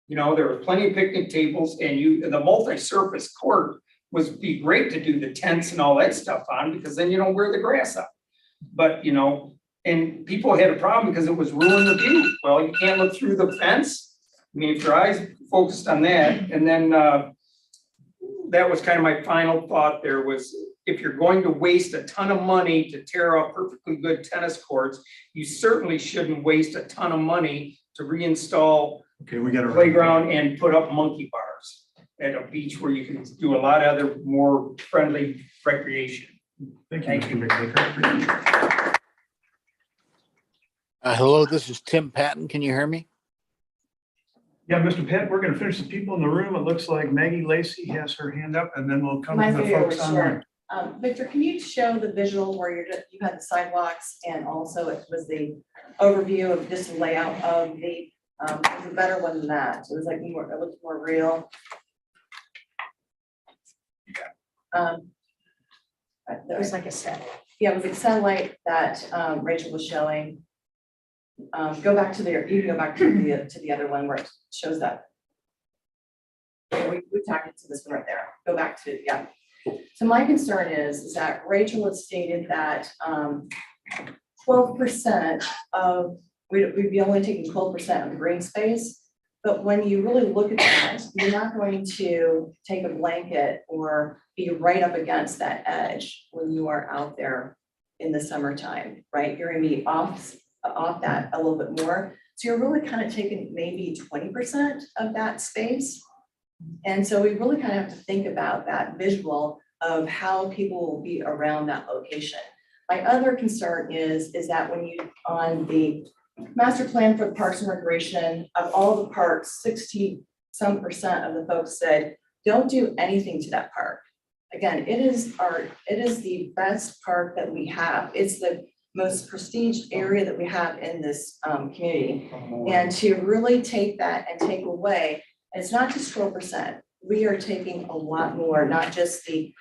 There were plenty of picnic tables, and the multi-surface court would be great to do the tents and all that stuff on, because then you don't wear the grass up. But, and people had a problem because it was ruining the view. Well, you can't look through the fence. If your eyes focused on that, and then that was kind of my final thought there was, if you're going to waste a ton of money to tear out perfectly good tennis courts, you certainly shouldn't waste a ton of money to reinstall Okay, we got a playground and put up monkey bars. at a beach where you can do a lot of other more friendly recreation. Thank you, Thank Mr. McBaker. Hello, this is Tim Patton. Can you hear me? Yeah, Mr. Pitt, we're gonna finish the people in the room. It looks like Maggie Lacy has her hand up, and then we'll come My to the video folks was online. short. Victor, can you show the visual where you had the sidewalks and also it was the overview of this layout of the, it was a better one than that. It was like more, it looked more real. It was like a set. Yeah, it was like satellite that Rachel was showing. Go back to the, you can go back to the other one where it shows that. Yeah, we talked to this one right there. Go back to, yeah. So my concern is that Rachel has stated that 12% of, we'd be only taking 12% of the green space. But when you really look at that, you're not going to take a blanket or be right up against that edge when you are out there in the summertime, right? You're gonna be off that a little bit more. So you're really kind of taking maybe 20% of that space. And so we really kind of have to think about that visual of how people will be around that location. My other concern is that when you, on the master plan for the Parks and Recreation, of all the parks, 60-some% of the folks said, don't do anything to that park. Again, it is the best park that we have. It's the most prestige area that we have in this community. And to really take that and take away, and it's not just 12%, we are taking a lot more, not just the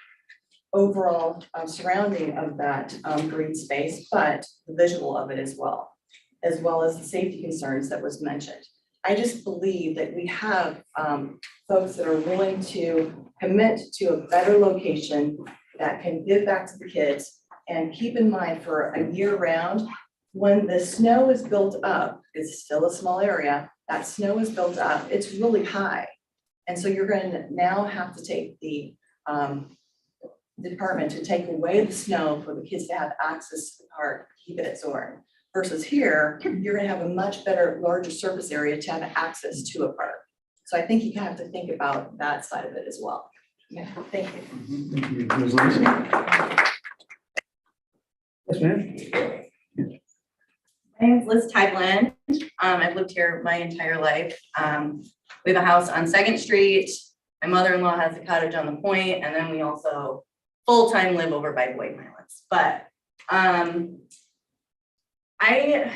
overall surrounding of that green space, but the visual of it as well as the safety concerns that was mentioned. I just believe that we have folks that are willing to commit to a better location that can give back to the kids. And keep in mind, for a year round, when the snow is built up, it's still a small area, that snow is built up, it's really high. And so you're going to now have to take the department to take away the snow for the kids to have access to the park, keep it at Zorn. Versus here, you're gonna have a much better, larger surface area to have access to a park. So I think you have to think about that side of it as well. Yeah, thank you. Thank you, Ms. Lacy. Yes, ma'am. My name is Liz Tygland. I've lived here my entire life. We have a house on 2nd Street. My mother-in-law has a cottage on the Point, and then we also full-time live over by Boyd Islands. But I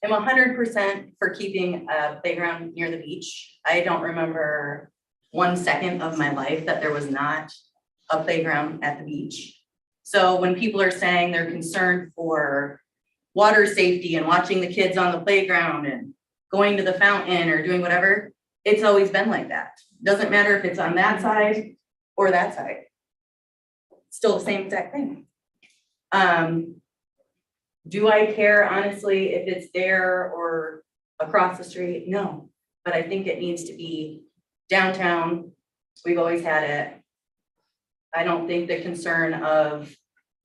am 100% for keeping a playground near the beach. I don't remember 1 second of my life that there was not a playground at the beach. So when people are saying they're concerned for water safety and watching the kids on the playground and going to the fountain or doing whatever, it's always been like that. Doesn't matter if it's on that side or that side. Still the same exact thing. Do I care honestly if it's there or across the street? No, but I think it needs to be downtown. We've always had it. I don't think the concern of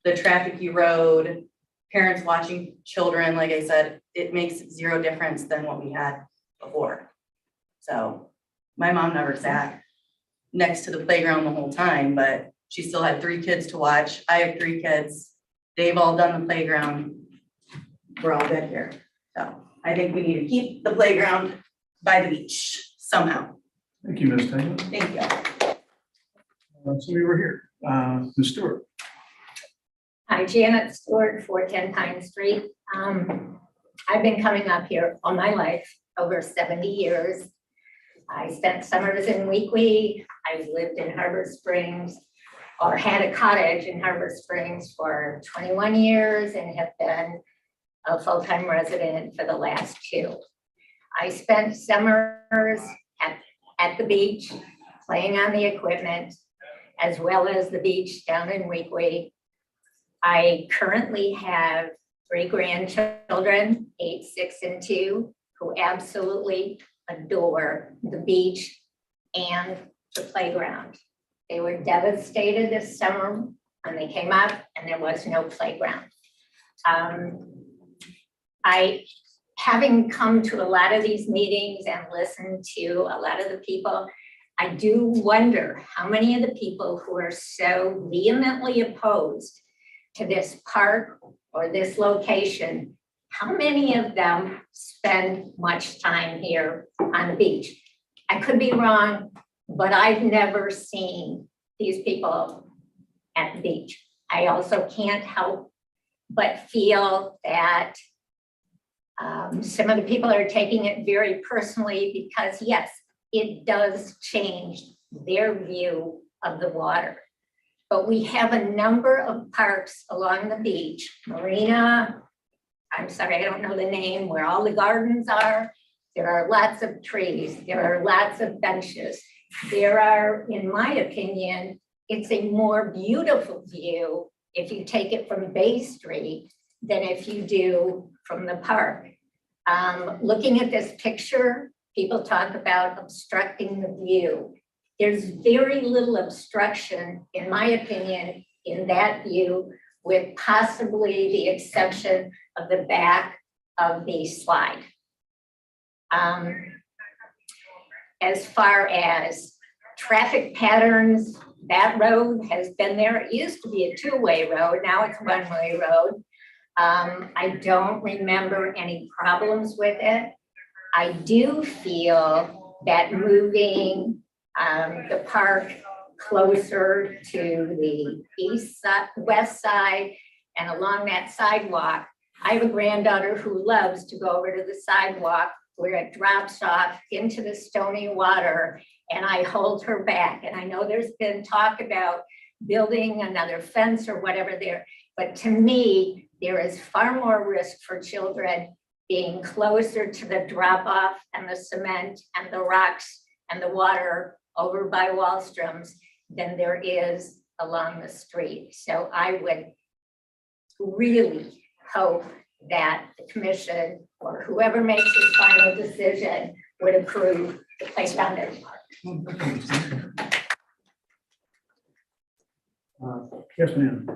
the trafficy road, parents watching children, like I said, it makes zero difference than what we had before. So my mom never sat next to the playground the whole time, but she still had 3 kids to watch. I have 3 kids. They've all done the playground. We're all good here. So I think we need to keep the playground by the beach somehow. Thank you, Ms. Taylor. Thank you. So we were here. Ms. Stewart. Hi, Janet Stewart, 410 Pine Street. I've been coming up here all my life, over 70 years. I spent summers in Weequahic. I lived in Harbor Springs, or had a cottage in Harbor Springs for 21 years and have been a full-time resident for the last 2. I spent summers at the beach, playing on the equipment, as well as the beach down in Weequahic. I currently have 3 grandchildren, 8, 6, and 2, who absolutely adore the beach and the playground. They were devastated this summer when they came up and there was no playground. Having come to a lot of these meetings and listened to a lot of the people, I do wonder how many of the people who are so vehemently opposed to this park or this location, how many of them spend much time here on the beach? I could be wrong, but I've never seen these people at the beach. I also can't help but feel that some of the people are taking it very personally because yes, it does change their view of the water. But we have a number of parks along the beach, Marina, I'm sorry, I don't know the name, where all the gardens are. There are lots of trees, there are lots of benches. There are, in my opinion, it's a more beautiful view if you take it from Bay Street than if you do from the park. Looking at this picture, people talk about obstructing the view. There's very little obstruction, in my opinion, in that view, with possibly the exception of the back of the slide. As far as traffic patterns, that road has been there. It used to be a two-way road, now it's a one-way road. I don't remember any problems with it. I do feel that moving the park closer to the west side and along that sidewalk. I have a granddaughter who loves to go over to the sidewalk where it drops off into the stony water, and I hold her back. And I know there's been talk about building another fence or whatever there, but to me, there is far more risk for children being closer to the drop off and the cement and the rocks and the water over by Wallstrom's than there is along the street. So I would really hope that the commission or whoever makes the final decision would approve the Play Founders Park. Yes, ma'am.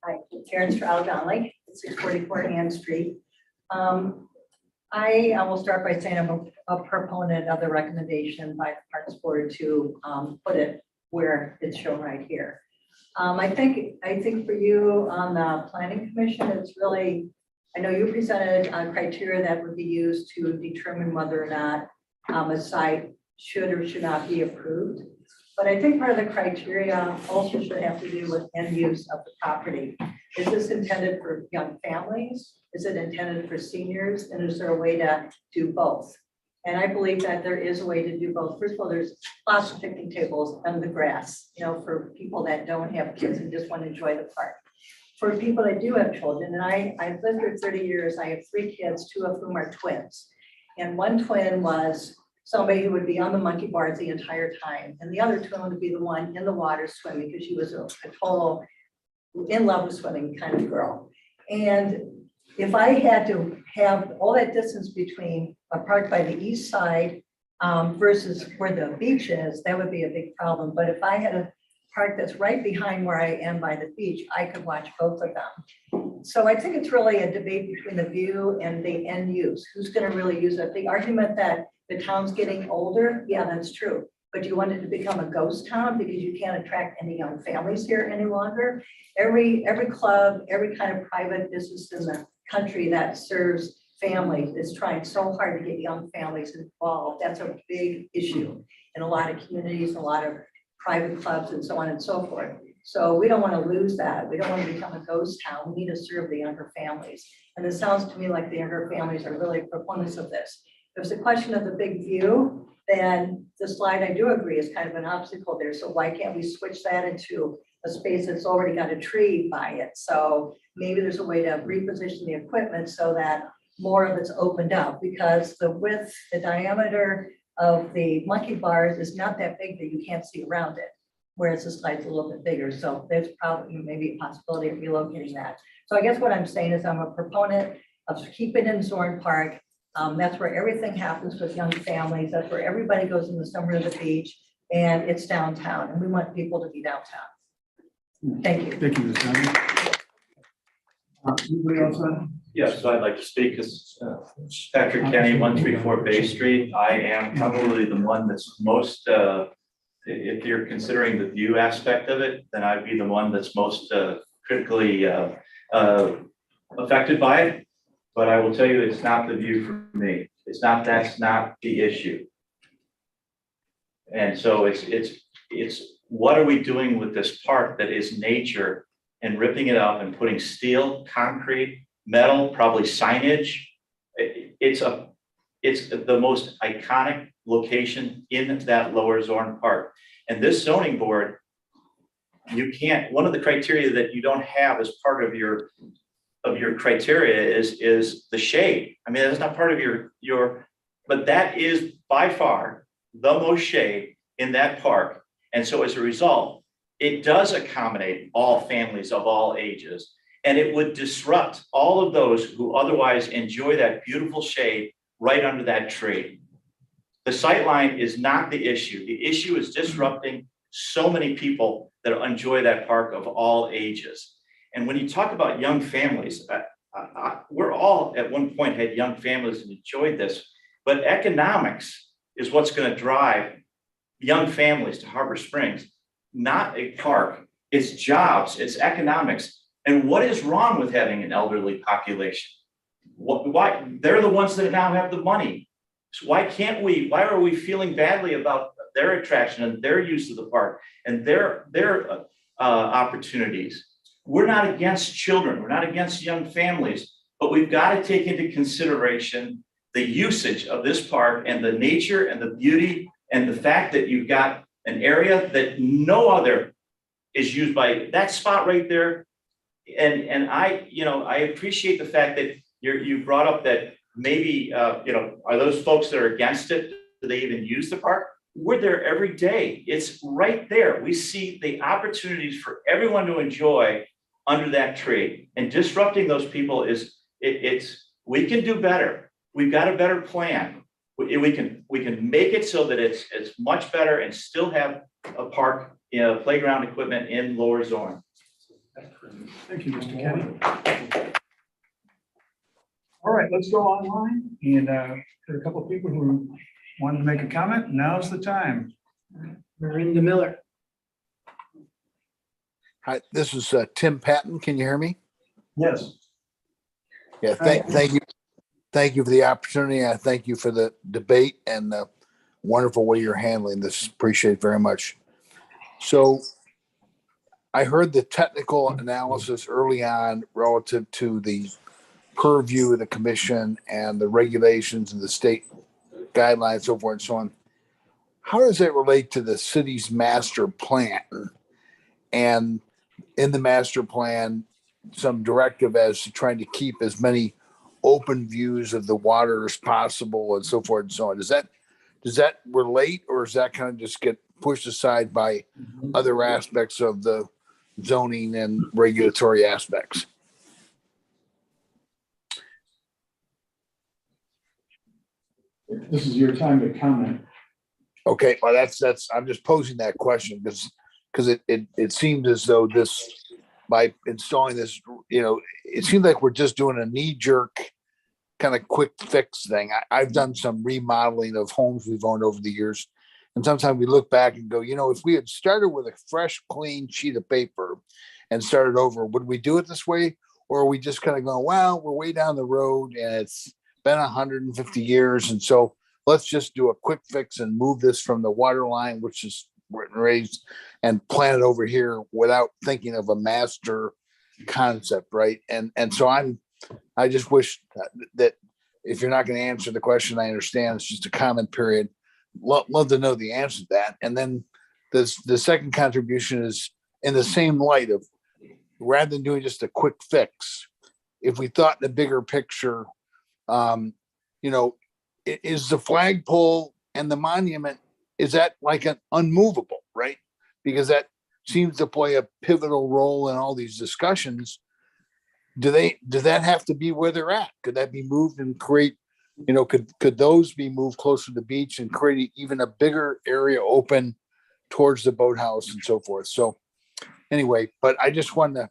Hi, Karen Stroud Donnelly, 644 Ann Street. I will start by saying I'm a proponent of the recommendation by the Parks Board to put it where it's shown right here. I think for you on the Planning Commission, it's really, I know you presented criteria that would be used to determine whether or not a site should or should not be approved. But I think part of the criteria also should have to do with end use of the property. Is this intended for young families? Is it intended for seniors? And is there a way to do both? And I believe that there is a way to do both. First of all, there's lots of picnic tables on the grass, you know, for people that don't have kids and just want to enjoy the park. For people that do have children, and I've lived for 30 years, I have 3 kids, 2 of whom are twins. And one twin was somebody who would be on the monkey bars the entire time. And the other twin would be the one in the water swimming because she was a total in love with swimming kind of girl. And if I had to have all that distance between a park by the east side versus where the beach is, that would be a big problem. But if I had a park that's right behind where I am by the beach, I could watch both of them. So I think it's really a debate between the view and the end use. Who's going to really use it? The argument that the town's getting older, yeah, that's true. But do you want it to become a ghost town because you can't attract any young families here any longer? Every club, every kind of private business in the country that serves families is trying so hard to get young families involved. That's a big issue in a lot of communities, a lot of private clubs and so on and so forth. So we don't want to lose that. We don't want to become a ghost town. We need to serve the younger families. And it sounds to me like the younger families are really proponents of this. There's a question of the big view, then the slide I do agree is kind of an obstacle there. So why can't we switch that into a space that's already got a tree by it? So maybe there's a way to reposition the equipment so that more of it's opened up, because the width, the diameter of the monkey bars is not that big that you can't see around it, whereas the slide's a little bit bigger. So there's probably maybe a possibility of relocating that. So I guess what I'm saying is I'm a proponent of keeping it in Zorn Park. That's where everything happens with young families. That's where everybody goes in the summer to the beach, and it's downtown, and we want people to be downtown. Thank you. Thank you, Ms. Donnelly. Anybody else on? Yes, so I'd like to speak as Patrick Kenny, 134 Bay Street. I am probably the one that's most, if you're considering the view aspect of it, then I'd be the one that's most critically affected by it. But I will tell you, it's not the view for me. It's not, that's not the issue. And so it's what are we doing with this park that is nature and ripping it up and putting steel, concrete, metal, probably signage. It's the most iconic location in that Lower Zorn Park. And this zoning board, you can't, one of the criteria that you don't have as part of your criteria is the shade. I mean, that's not part of your, but that is by far the most shade in that park. And so as a result, it does accommodate all families of all ages. And it would disrupt all of those who otherwise enjoy that beautiful shade right under that tree. The sightline is not the issue. The issue is disrupting so many people that enjoy that park of all ages. And when you talk about young families, we're all at one point had young families and enjoyed this, but economics is what's going to drive young families to Harbor Springs, not a park. It's jobs, it's economics. And what is wrong with having an elderly population? Why they're the ones that now have the money. So why are we feeling badly about their attraction and their use of the park and their opportunities? We're not against children, we're not against young families, but we've got to take into consideration the usage of this park and the nature and the beauty and the fact that you've got an area that no other is used by. That spot right there. And I appreciate the fact that you brought up that maybe, are those folks that are against it, do they even use the park? We're there every day. It's right there. We see the opportunities for everyone to enjoy under that tree, and disrupting those people we can do better. We've got a better plan. We can make it so that it's much better and still have a park, playground equipment in Lower Zorn. Thank you, Mr. Kenny. All right, let's go online and there are a couple of people who wanted to make a comment. Now's the time. Miranda Miller. Hi, this is Tim Patton. Can you hear me? Yes. Yeah, thank you. Thank you for the opportunity. I thank you for the debate and the wonderful way you're handling this. Appreciate it very much. So I heard the technical analysis early on relative to the purview of the commission and the regulations and the state guidelines, so forth and so on. How does that relate to the city's master plan? And in the master plan, some directive as to trying to keep as many open views of the water as possible and so forth and so on. Does that relate, or does that kind of just get pushed aside by other aspects of the zoning and regulatory aspects? This is your time to comment. Okay, well, that's I'm just posing that question because it seems as though this, by installing this, it seems like we're just doing a knee-jerk kind of quick fix thing. I've done some remodeling of homes we've owned over the years, and sometimes we look back and go, if we had started with a fresh, clean sheet of paper and started over, would we do it this way? Or are we just kind of going, well, we're way down the road and it's been 150 years, and so let's just do a quick fix and move this from the water line, which is raised, and plant it over here without thinking of a master concept, right? And so I just wish that if you're not going to answer the question, I understand it's just a comment period. Love to know the answer to that. And then the second contribution is in the same light of, rather than doing just a quick fix, if we thought in a bigger picture, is the flagpole and the monument, is that like an unmovable, right? Because that seems to play a pivotal role in all these discussions. Does that have to be where they're at? Could that be moved and create, could those be moved closer to the beach and create even a bigger area open towards the boathouse and so forth? So anyway, but I just wanted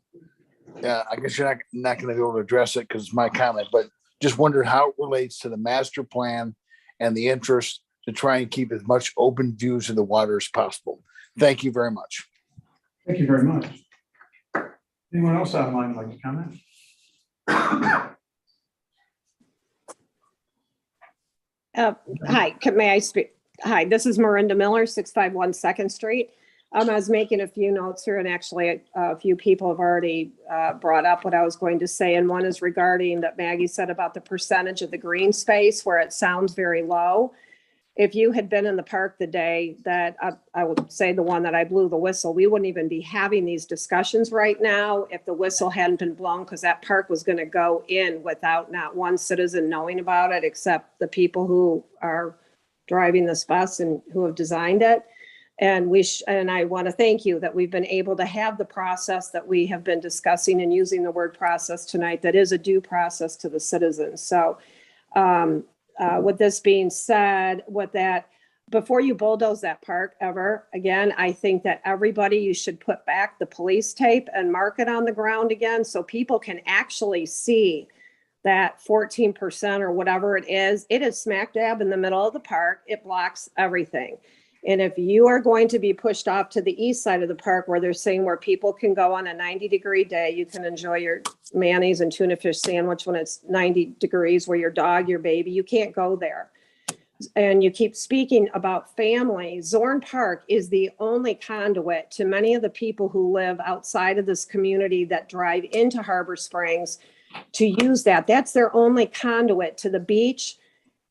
to Yeah, I guess you're not gonna be able to address it because it's my comment, but just wondered how it relates to the master plan and the interest to try and keep as much open views of the water as possible. Thank you very much. Thank you very much. Anyone else online like to comment? Hi, may I speak? Hi, this is Miranda Miller, 651 Second Street. I was making a few notes here, and actually a few people have already brought up what I was going to say. And one is regarding that Maggie said about the percentage of the green space where it sounds very low. If you had been in the park the day that I would say the one that I blew the whistle, we wouldn't even be having these discussions right now if the whistle hadn't been blown, because that park was going to go in without not one citizen knowing about it, except the people who are driving this bus and who have designed it. And and I want to thank you that we've been able to have the process that we have been discussing and using the word process tonight, that is a due process to the citizens. So with this being said, with that, before you bulldoze that park ever again, I think that everybody, you should put back the police tape and mark it on the ground again so people can actually see that 14% or whatever it is smack dab in the middle of the park. It blocks everything. And if you are going to be pushed off to the east side of the park where they're saying where people can go on a 90-degree day, you can enjoy your mayonnaise and tuna fish sandwich when it's 90 degrees, where your dog, your baby, you can't go there. And you keep speaking about family. Zorn Park is the only conduit to many of the people who live outside of this community that drive into Harbor Springs to use that. That's their only conduit to the beach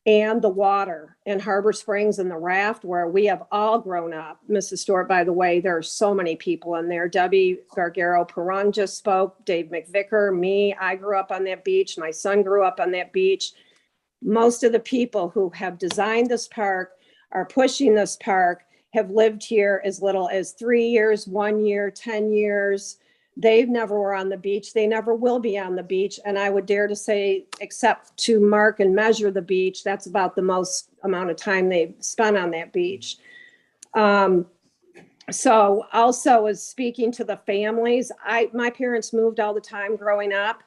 and the water in Harbor Springs and the raft where we have all grown up. Mrs. Stewart, by the way, there are so many people in there. Debbie Gargaro-Perron just spoke, Dave McVicker, me, I grew up on that beach. My son grew up on that beach. Most of the people who have designed this park, are pushing this park, have lived here as little as 3 years, 1 year, 10 years. They've never were on the beach. They never will be on the beach. And I would dare to say, except to mark and measure the beach, that's about the most amount of time they've spent on that beach. So also as speaking to the families, my parents moved all the time growing up.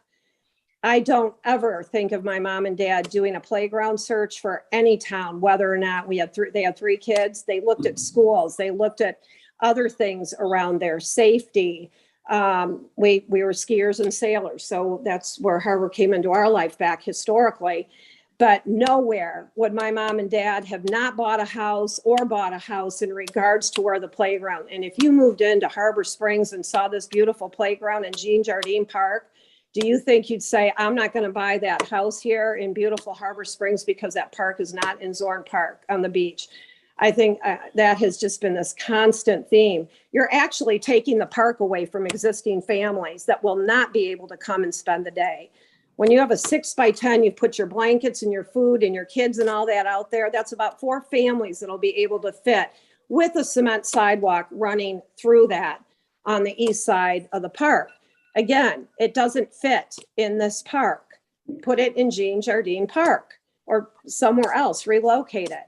I don't ever think of my mom and dad doing a playground search for any town, whether or not they had 3 kids. They looked at schools. They looked at other things around their safety. We were skiers and sailors, so that's where Harbor came into our life back historically. But nowhere would my mom and dad have not bought a house in regards to where the playground. And if you moved into Harbor Springs and saw this beautiful playground in Jean Jardine Park, do you think you'd say, I'm not going to buy that house here in beautiful Harbor Springs because that park is not in Zorn Park on the beach? I think that has just been this constant theme. You're actually taking the park away from existing families that will not be able to come and spend the day. When you have a 6x10, you put your blankets and your food and your kids and all that out there, that's about 4 families that'll be able to fit with a cement sidewalk running through that on the east side of the park. Again, it doesn't fit in this park. Put it in Jean Jardine Park or somewhere else, relocate it.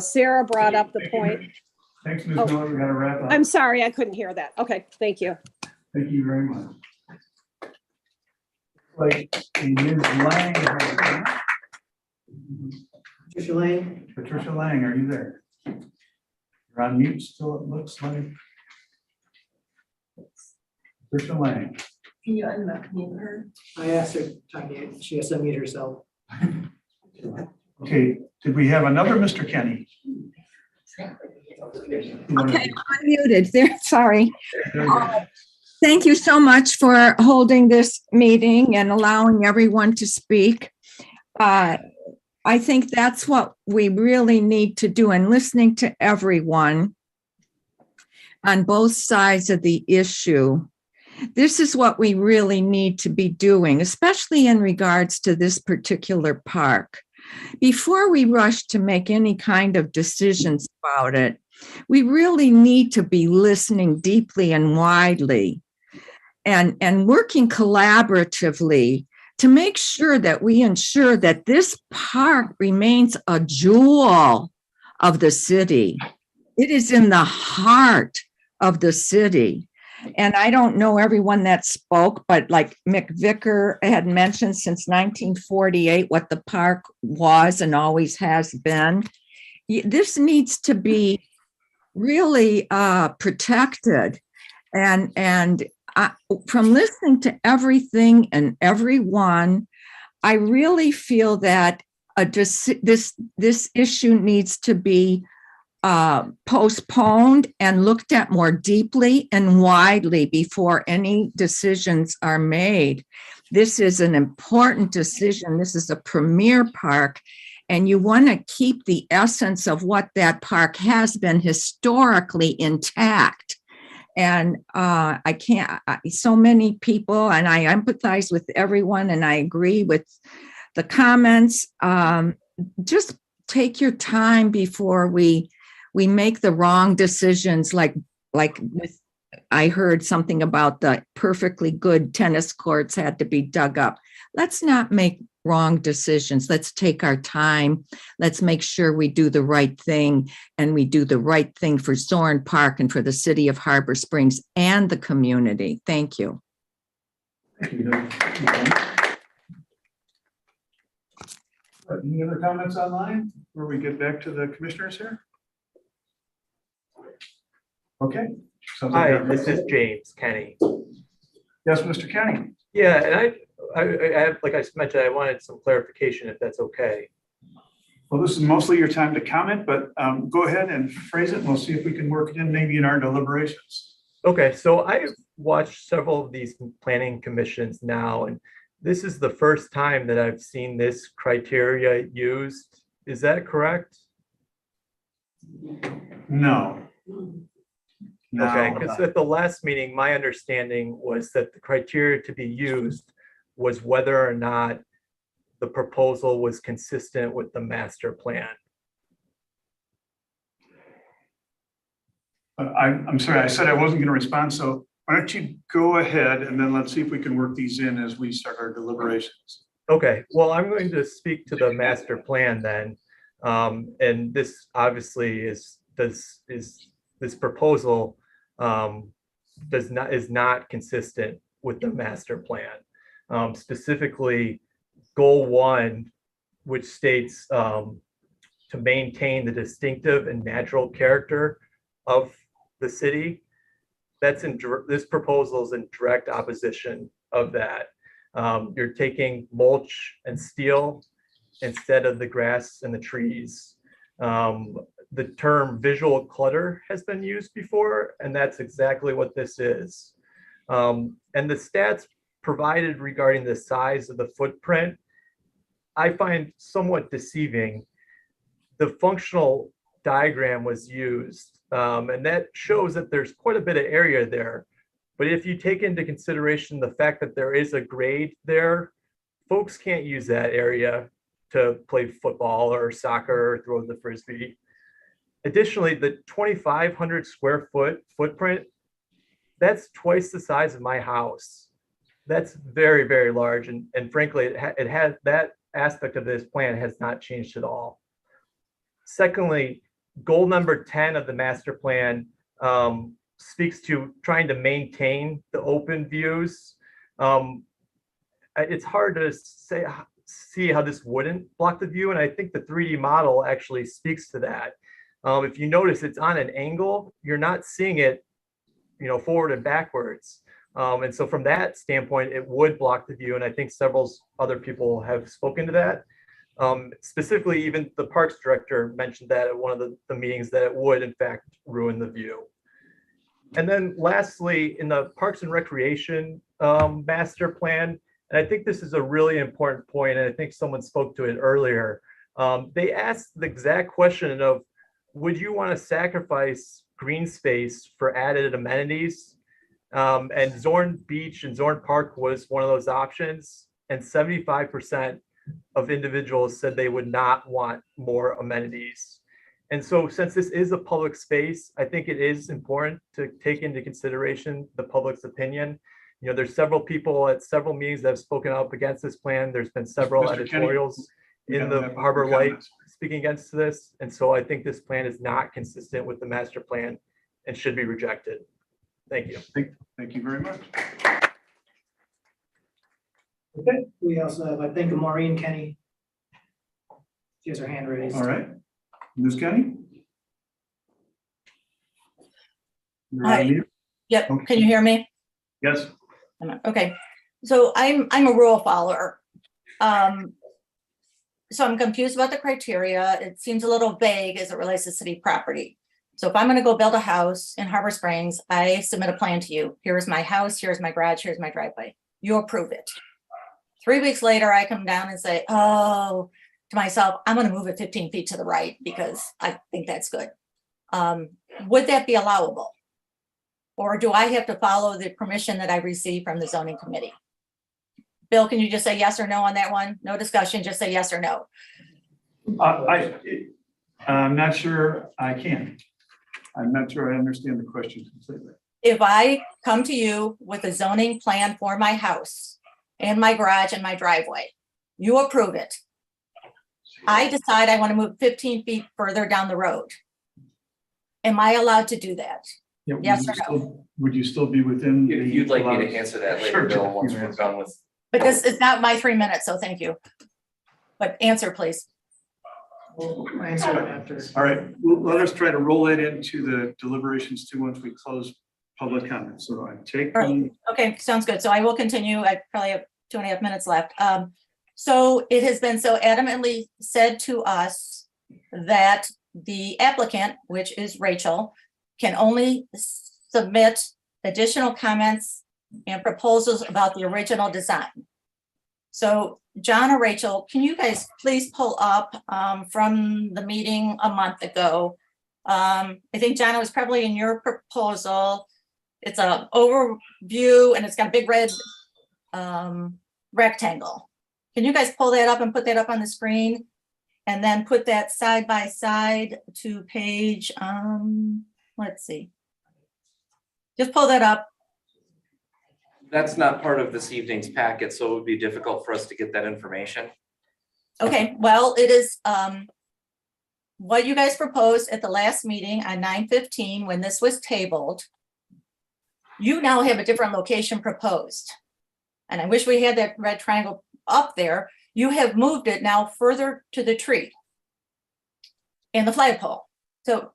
Sarah brought up the point. Thanks, Ms. Miller. We got to wrap up. I'm sorry, I couldn't hear that. Okay, thank you. Thank you very much. Like Ms. Lang. Patricia Lang. Patricia Lang, are you there? You're on mute still, it looks like. Patricia Lang. Can you unmute her? I asked her to unmute. She has to unmute herself. Okay, did we have another Mr. Kenny? Okay, unmuted there, sorry. Thank you so much for holding this meeting and allowing everyone to speak. I think that's what we really need to do, and listening to everyone on both sides of the issue. This is what we really need to be doing, especially in regards to this particular park. Before we rush to make any kind of decisions about it, we really need to be listening deeply and widely and working collaboratively to make sure that we ensure that this park remains a jewel of the city. It is in the heart of the city. And I don't know everyone that spoke, but like Mick Vicker had mentioned since 1948, what the park was and always has been. This needs to be really protected. And from listening to everything and everyone, I really feel that this issue needs to be postponed and looked at more deeply and widely before any decisions are made. This is an important decision. This is a premier park, and you want to keep the essence of what that park has been historically intact. And so many people, and I empathize with everyone, and I agree with the comments. Just take your time before we make the wrong decisions. Like with, I heard something about the perfectly good tennis courts had to be dug up. Let's not make wrong decisions. Let's take our time. Let's make sure we do the right thing, and we do the right thing for Zorn Park and for the city of Harbor Springs and the community. Thank you. Any other comments online before we get back to the commissioners here? Okay. Sounds like Hi, this is James Kenny. Yes, Mr. Kenny. Yeah, and I like I mentioned, I wanted some clarification if that's okay. Well, this is mostly your time to comment, but go ahead and phrase it and we'll see if we can work it in maybe in our deliberations. Okay, so I've watched several of these planning commissions now, and this is the first time that I've seen this criteria used. Is that correct? No. No. Okay, because at the last meeting, my understanding was that the criteria to be used was whether or not the proposal was consistent with the master plan. I'm sorry, I said I wasn't going to respond, so why don't you go ahead and then let's see if we can work these in as we start our deliberations. Okay, well, I'm going to speak to the master plan then. And this obviously is this proposal is not consistent with the master plan. Specifically, goal 1, which states to maintain the distinctive and natural character of the city. That's this proposal is in direct opposition of that. You're taking mulch and steel instead of the grass and the trees. The term visual clutter has been used before, and that's exactly what this is. And the stats provided regarding the size of the footprint, I find somewhat deceiving. The functional diagram was used, and that shows that there's quite a bit of area there. But if you take into consideration the fact that there is a grade there, folks can't use that area to play football or soccer or throw the Frisbee. Additionally, the 2,500 square foot footprint, that's twice the size of my house. That's very, very large. And frankly, it has that aspect of this plan has not changed at all. Secondly, goal number 10 of the master plan speaks to trying to maintain the open views. It's hard to see how this wouldn't block the view. And I think the 3D model actually speaks to that. If you notice, it's on an angle, you're not seeing it, forward and backwards. And so from that standpoint, it would block the view. And I think several other people have spoken to that. Specifically, even the Parks Director mentioned that at one of the meetings that it would in fact ruin the view. And then lastly, in the Parks and Recreation master plan, and I think this is a really important point, and I think someone spoke to it earlier. They asked the exact question of, would you want to sacrifice green space for added amenities? And Zorn Beach and Zorn Park was one of those options, and 75% of individuals said they would not want more amenities. And so since this is a public space, I think it is important to take into consideration the public's opinion. There's several people at several meetings that have spoken up against this plan. There's been several Mr. editorials in the Harbor Light speaking against this. And so I think this plan is not consistent with the master plan and should be rejected. Thank you. Thank you very much. Okay, we also have, I think, Maureen Kenny. She has her hand raised. All right. Ms. Kenny? You're on Hi. mute. Yep, Okay. can you hear me? Yes. Okay, so I'm a rule follower. So I'm confused about the criteria. It seems a little vague as it relates to city property. So if I'm gonna go build a house in Harbor Springs, I submit a plan to you. Here's my house, here's my garage, here's my driveway. You approve it. 3 weeks later, I come down and say, oh, to myself, I'm gonna move it 15 feet to the right because I think that's good. Would that be allowable? Or do I have to follow the permission that I received from the zoning committee? Bill, can you just say yes or no on that one? No discussion, just say yes or no. I'm not sure I can. I'm not sure I understand the question completely. If I come to you with a zoning plan for my house and my garage and my driveway, you approve it. I decide I want to move 15 feet further down the road. Am I allowed to do that? Yeah, Yes or no? Would you still be within? If you'd like me to answer that Sure, later, Bill, Jeff, once you we're answer. done with. Because it's not my 3 minutes, so thank you. But answer, please. We'll answer it after. All right, well, let us try to roll that into the deliberations too, once we close public comments. So I take. All right. Okay, sounds good. So I will continue. I probably have 2.5 minutes left. So it has been so adamantly said to us that the applicant, which is Rachel, can only submit additional comments and proposals about the original design. So John or Rachel, can you guys please pull up from the meeting a month ago? I think John, it was probably in your proposal. It's a overview and it's got a big red rectangle. Can you guys pull that up and put that up on the screen? And then put that side by side to page, let's see. Just pull that up. That's not part of this evening's packet, so it would be difficult for us to get that information. Okay, well, it is what you guys proposed at the last meeting on 9/15 when this was tabled. You now have a different location proposed. And I wish we had that red triangle up there. You have moved it now further to the tree and the flagpole. So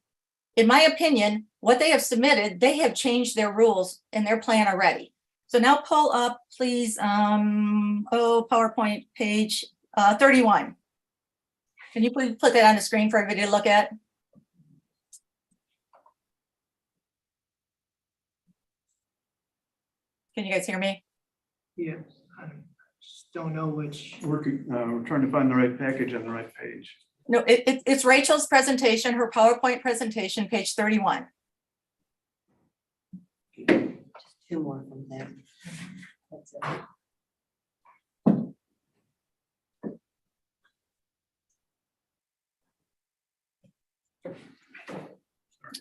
in my opinion, what they have submitted, they have changed their rules in their plan already. So now pull up, please, PowerPoint page 31. Can you please put that on the screen for everybody to look at? Can you guys hear me? Yeah, I just don't know which. We're trying to find the right package on the right page. No, it's Rachel's presentation, her PowerPoint presentation, page 31. Two more from there. That's it.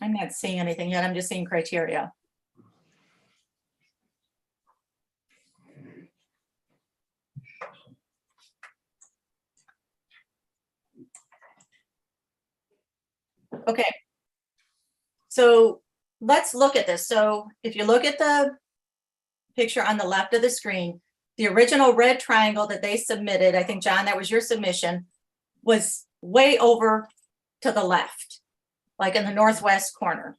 I'm not seeing anything yet. I'm just seeing criteria. Okay. So let's look at this. So if you look at the picture on the left of the screen, the original red triangle that they submitted, I think, John, that was your submission, was way over to the left, like in the northwest corner.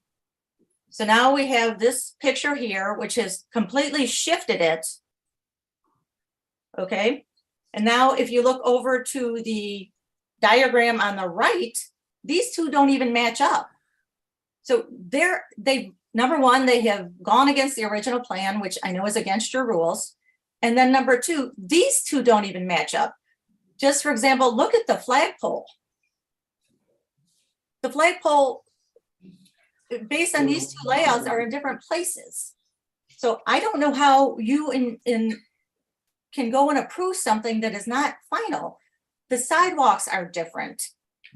So now we have this picture here, which has completely shifted it. Okay. And now if you look over to the diagram on the right, these two don't even match up. So number one, they have gone against the original plan, which I know is against your rules. And then number two, these two don't even match up. Just for example, look at the flagpole. The flagpole, based on these two layouts, are in different places. So I don't know how you can go and approve something that is not final. The sidewalks are different.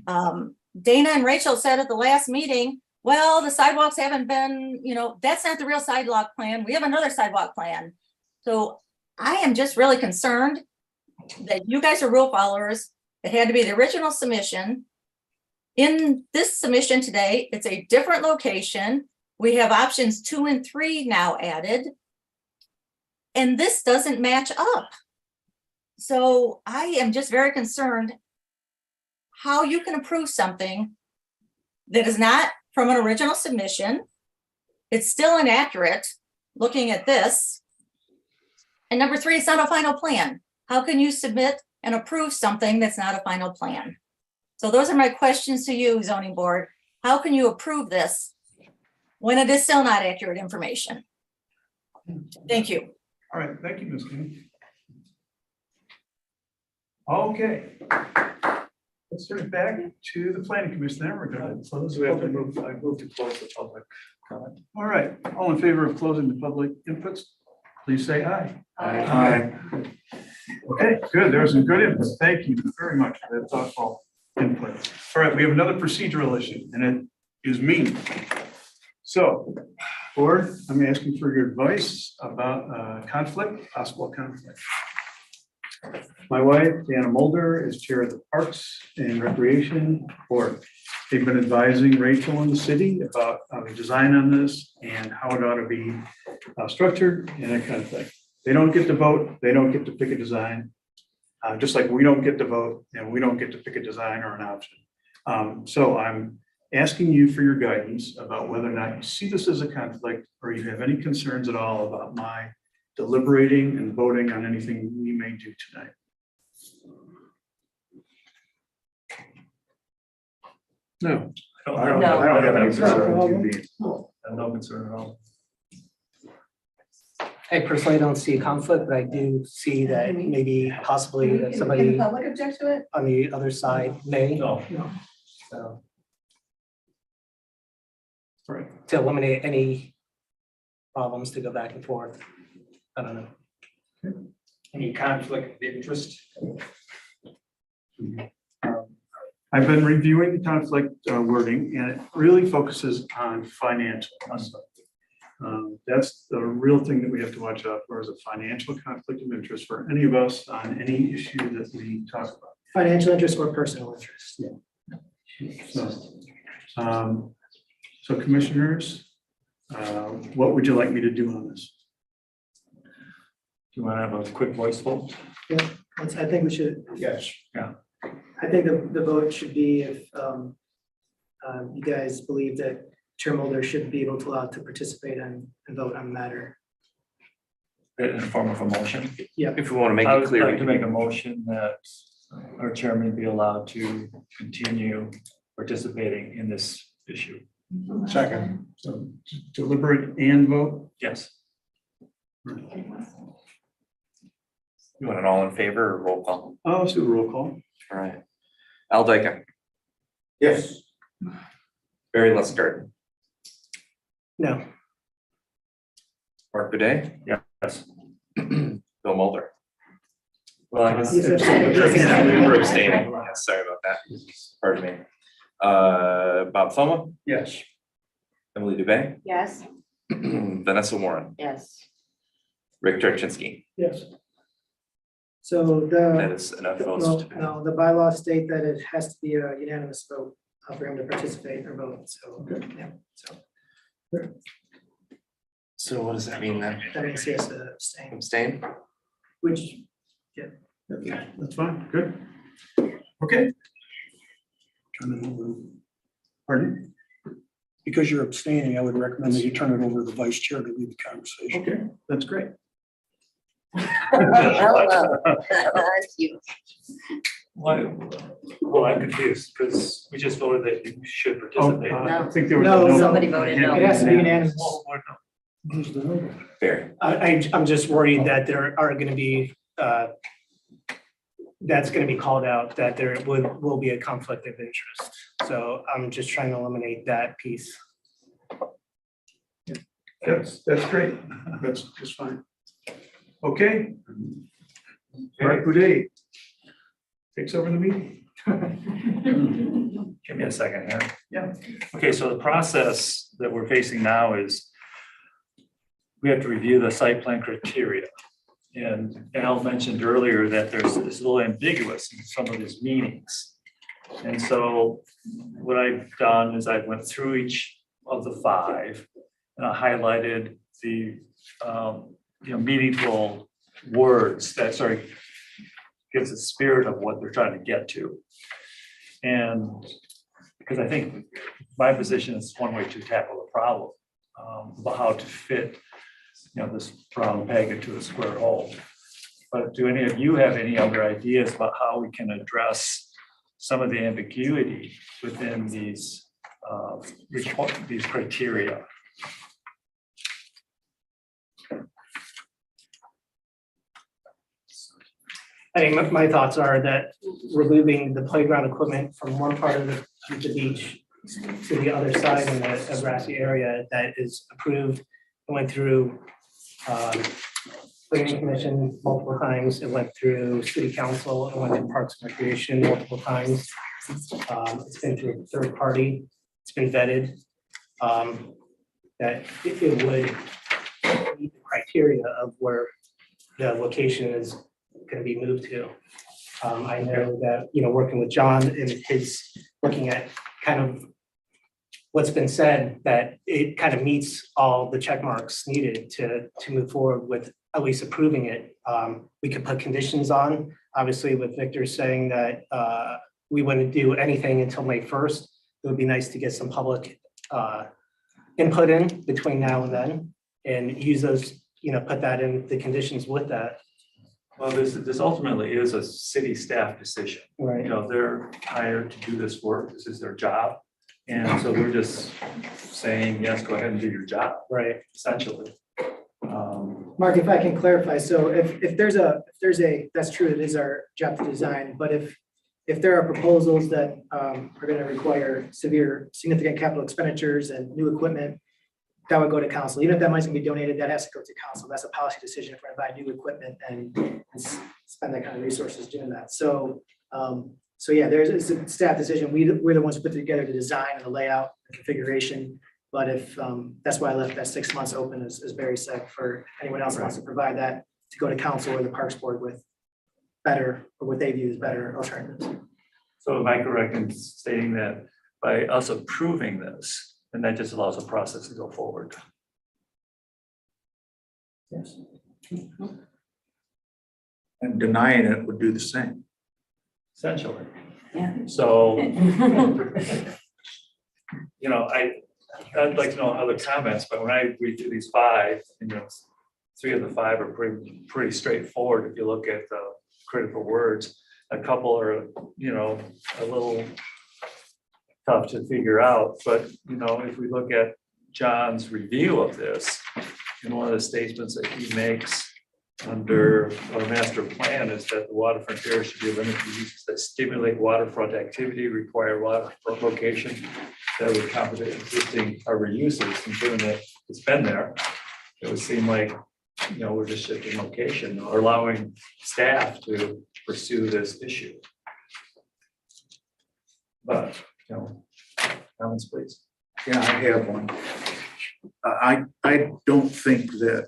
Dana and Rachel said at the last meeting, well, the sidewalks haven't been, that's not the real sidewalk plan. We have another sidewalk plan. So I am just really concerned that you guys are rule followers. It had to be the original submission. In this submission today, it's a different location. We have options 2 and 3 now added. And this doesn't match up. So I am just very concerned how you can approve something that is not from an original submission. It's still inaccurate, looking at this. And number 3, it's not a final plan. How can you submit and approve something that's not a final plan? So those are my questions to you, zoning board. How can you approve this when it is still not accurate information? Thank you. All right, thank you, Ms. King. Okay. Let's turn it back to the planning commission. Then we're going to close. We have to move, I move to close the public comment. All right, all in favor of closing the public inputs, please say aye. Aye. Okay, good. There was some good input. Thank you very much for that thoughtful input. All right, we have another procedural issue, and it is me. So, board, I'm asking for your advice about conflict, possible conflict. My wife, Deanna Mulder, is chair of the Parks and Recreation Board. They've been advising Rachel and the city about the design on this and how it ought to be structured and that kind of thing. They don't get to vote. They don't get to pick a design. Just like we don't get to vote and we don't get to pick a design or an option. So I'm asking you for your guidance about whether or not you see this as a conflict or you have any concerns at all about my deliberating and voting on anything we may do tonight. No. I don't have any concern with you being, I have no concern at all. I personally don't see a conflict, but I do see that maybe possibly that somebody public object to it? on the other side may. No. So Right. to eliminate any problems to go back and forth. I don't know. Any conflict of interest? I've been reviewing the conflict wording and it really focuses on financial aspect. That's the real thing that we have to watch out for is a financial conflict of interest for any of us on any issue that we talk about. Financial interest or personal interest. So commissioners, what would you like me to do on this? Do you want to have a quick voice vote? Yeah, I think we should. Yes. Yeah. I think the vote should be if you guys believe that Chair Mulder should be able to allow to participate and vote on the matter. In the form of a motion? Yeah. If we want to make I it would clear. like to make a motion that our chairman be allowed to continue participating in this issue. Second. So deliberate and vote? Yes. You want an all in favor or roll call? Oh, let's do a roll call. All right. Al Dyken, Yes. Barry Lustgarten, No. Mark Boudet, Yes. Bill Mulder. Well, I guess. He's abstaining. We're abstaining. Yeah, sorry about that. Pardon me. Bob Thoma, Yes. Emily Dubé, Yes. Vanessa Warren, Yes. Rick Turchinski. Yes. So That the, is enough votes. no, to- no, the bylaws state that it has to be a unanimous vote for him to participate or vote, so, yeah, so. So what does that mean then? That means he has to abstain, Abstain? which, That's fine, good. Okay. Turn it over. Pardon? Because you're abstaining, I would recommend that you turn it over to the vice chair to lead the conversation. Okay, that's great. Why, well, I'm confused because we just voted that you should participate. I think there was. No, somebody voted no. it has to be unanimous. Fair. I'm just worried that there are gonna be, that's gonna be called out, that there will be a conflict of interest. So I'm just trying to eliminate that piece. That's great. That's just fine. Okay. Mark Boudet takes over the meeting. Give me a second here. Yeah. Okay, so the process that we're facing now is we have to review the site plan criteria. And Al mentioned earlier that it's a little ambiguous in some of his meanings. And so what I've done is I went through each of the 5 and I highlighted the, meaningful words that sort of gives the spirit of what they're trying to get to. And because I think my position is one way to tackle the problem, about how to fit, this round peg into a square hole. But do any of you have any other ideas about how we can address some of the ambiguity within these criteria? I think my thoughts are that removing the playground equipment from one part of the beach to the other side in the grassy area that is approved, it went through planning commission multiple times, it went through city council, it went through Parks and Recreation multiple times. It's been through a third party, it's been vetted. That it would meet the criteria of where the location is going to be moved to. I know that, working with John and his looking at kind of what's been said, that it kind of meets all the check marks needed to move forward with at least approving it. We could put conditions on, obviously with Victor saying that we wouldn't do anything until May 1st. It would be nice to get some public input in between now and then and use those, put that in the conditions with that. Well, this ultimately is a city staff decision. Right. They're hired to do this work. This is their job. And so we're just saying, yes, go ahead and do your job. Right. Essentially. Mark, if I can clarify, so if there's a, that's true, it is our job to design, but if there are proposals that are going to require significant capital expenditures and new equipment, that would go to council. Even if that money's gonna be donated, that has to go to council. That's a policy decision if we're gonna buy new equipment and spend that kind of resources doing that. So, yeah, it's a staff decision. We're the ones who put together the design and the layout, the configuration. But if, that's why I left that 6 months open, as Barry said, for anyone else who wants to provide that, to go to council or the Parks Board with better, or what they view as better alternatives. So am I correct in stating that by us approving this, and that just allows the process to go forward? Yes. And denying it would do the same. Essentially. Yeah. So, I'd like to know other comments, but when I read through these 5, 3 of the 5 are pretty straightforward. If you look at the critical words, a couple are, a little tough to figure out, but if we look at John's review of this, and one of the statements that he makes under our master plan is that the waterfront area should be limited to uses that stimulate waterfront activity, require waterfront location that would accommodate existing harbor uses, and given that it's been there, it would seem like, we're just shifting location or allowing staff to pursue this issue. But, comments, please. Yeah, I have one. I don't think that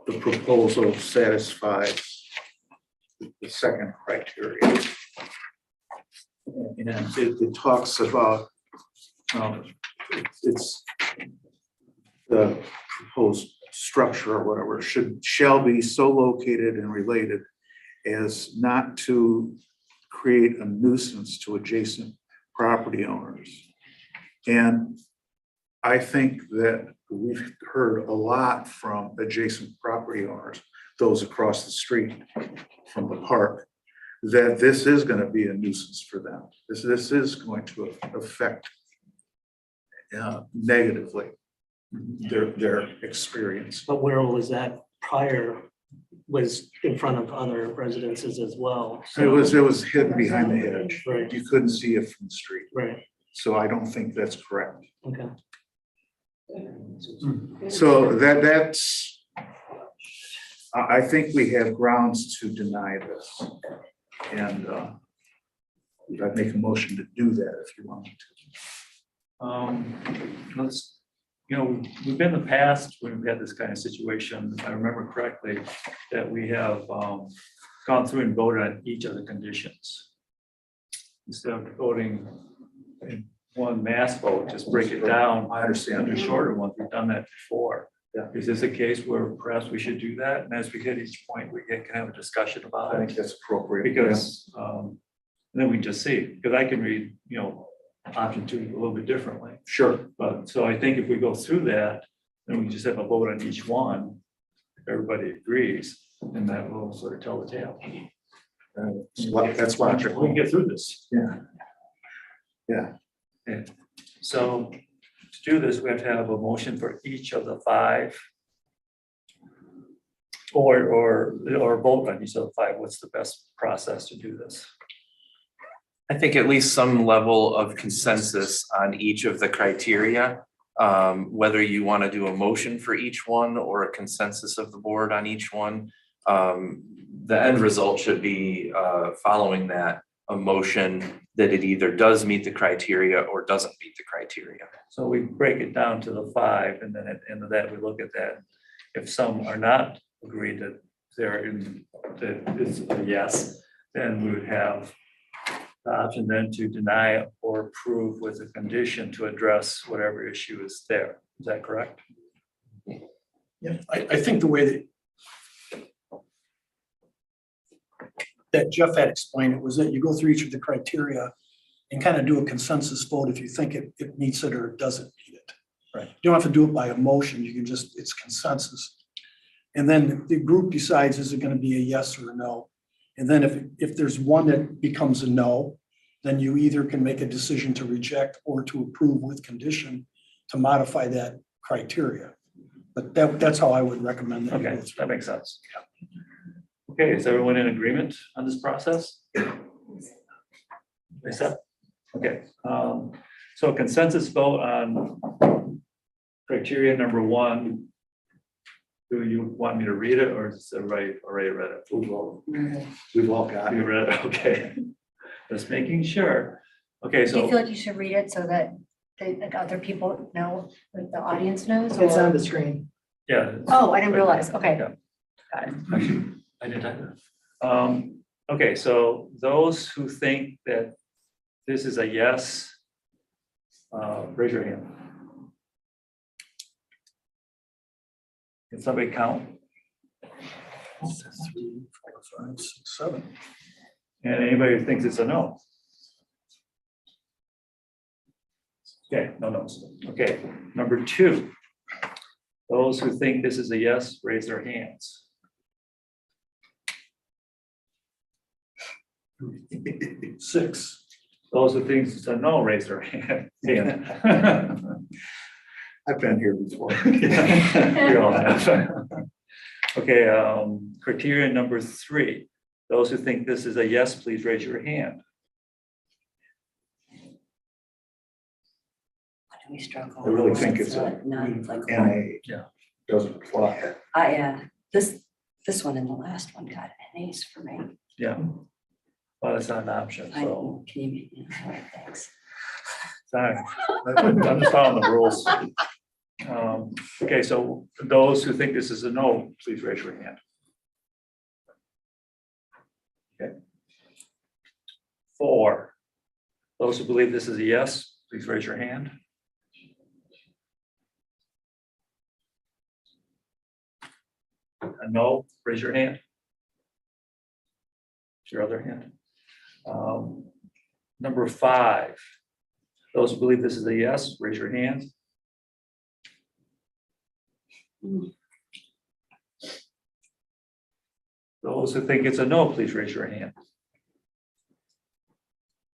the proposal satisfies the second criteria. And it talks about, it's the proposed structure or whatever shall be so located and related as not to create a nuisance to adjacent property owners. And I think that we've heard a lot from adjacent property owners, those across the street from the park, that this is going to be a nuisance for them. This is going to affect negatively their experience. But where was that prior, was in front of other residences as well? It was hidden behind the hedge. Right. You couldn't see it from the street. Right. So I don't think that's correct. Okay. So that's, I think we have grounds to deny this. And I'd make a motion to do that if you want me to. We've been in the past when we've had this kind of situation, if I remember correctly, that we have gone through and voted on each of the conditions. Instead of voting one mass vote, just break it down. I understand. Into shorter ones. We've done that before. Yeah. Is this a case where perhaps we should do that? And as we hit each point, we can have a discussion about I it. think that's appropriate. Because, then we just see, because I can read, option 2 a little bit differently. Sure. But, so I think if we go through that, then we just have a vote on each one. If everybody agrees, then that will sort of tell the tale. That's logical. We can get through this. Yeah. Yeah. Okay. So to do this, we have to have a motion for each of the 5. Or vote on each of the 5. What's the best process to do this? I think at least some level of consensus on each of the criteria. Whether you want to do a motion for each one or a consensus of the board on each one. The end result should be following that, a motion that it either does meet the criteria or doesn't meet the criteria. So we break it down to the 5, and then at the end of that, we look at that. If some are not agreed that that it's a yes, then we would have the option then to deny or approve with a condition to address whatever issue is there. Is that correct? Yeah, I think the way that Jeff had explained it was that you go through each of the criteria and kind of do a consensus vote if you think it meets it or it doesn't meet it. Right. You don't have to do it by a motion, you can just, it's consensus. And then the group decides, is it going to be a yes or a no? And then if there's one that becomes a no, then you either can make a decision to reject or to approve with condition to modify that criteria. But that's how I would recommend that. Okay, that makes sense. Okay, is everyone in agreement on this process? Accept? Okay, so consensus vote on criteria number 1. Do you want me to read it, or is everybody already read it? We've all got You it. read it, okay. Just making sure. Okay, Do you feel so, like you should read it so that like other people know, like the audience knows? It's or- on the screen. yeah. Oh, I didn't realize. Okay. Yeah. Got it. Actually, I didn't type that. Okay, so those who think that this is a yes, raise your hand. Can somebody count? 3, 4, 5, 6, 7. And anybody who thinks it's a no? Okay, no no's. Okay, number 2. Those who think this is a yes, raise their hands. 6. Those who think it's a no, raise their hand. I've been here before. We all have. Okay, criteria number 3. Those who think this is a yes, please raise your hand. We struggle. I really think it's a non-applicable. NA. Yeah. Doesn't apply. This one and the last one got NAs for me. Yeah. Well, it's not an option, so. Can you, all right, thanks. Sorry. I'm just following the rules. Okay, so those who think this is a no, please raise your hand. Okay. 4. Those who believe this is a yes, please raise your hand. A no, raise your hand. It's your other hand. Number 5. Those who believe this is a yes, raise your hand. Those who think it's a no, please raise your hand.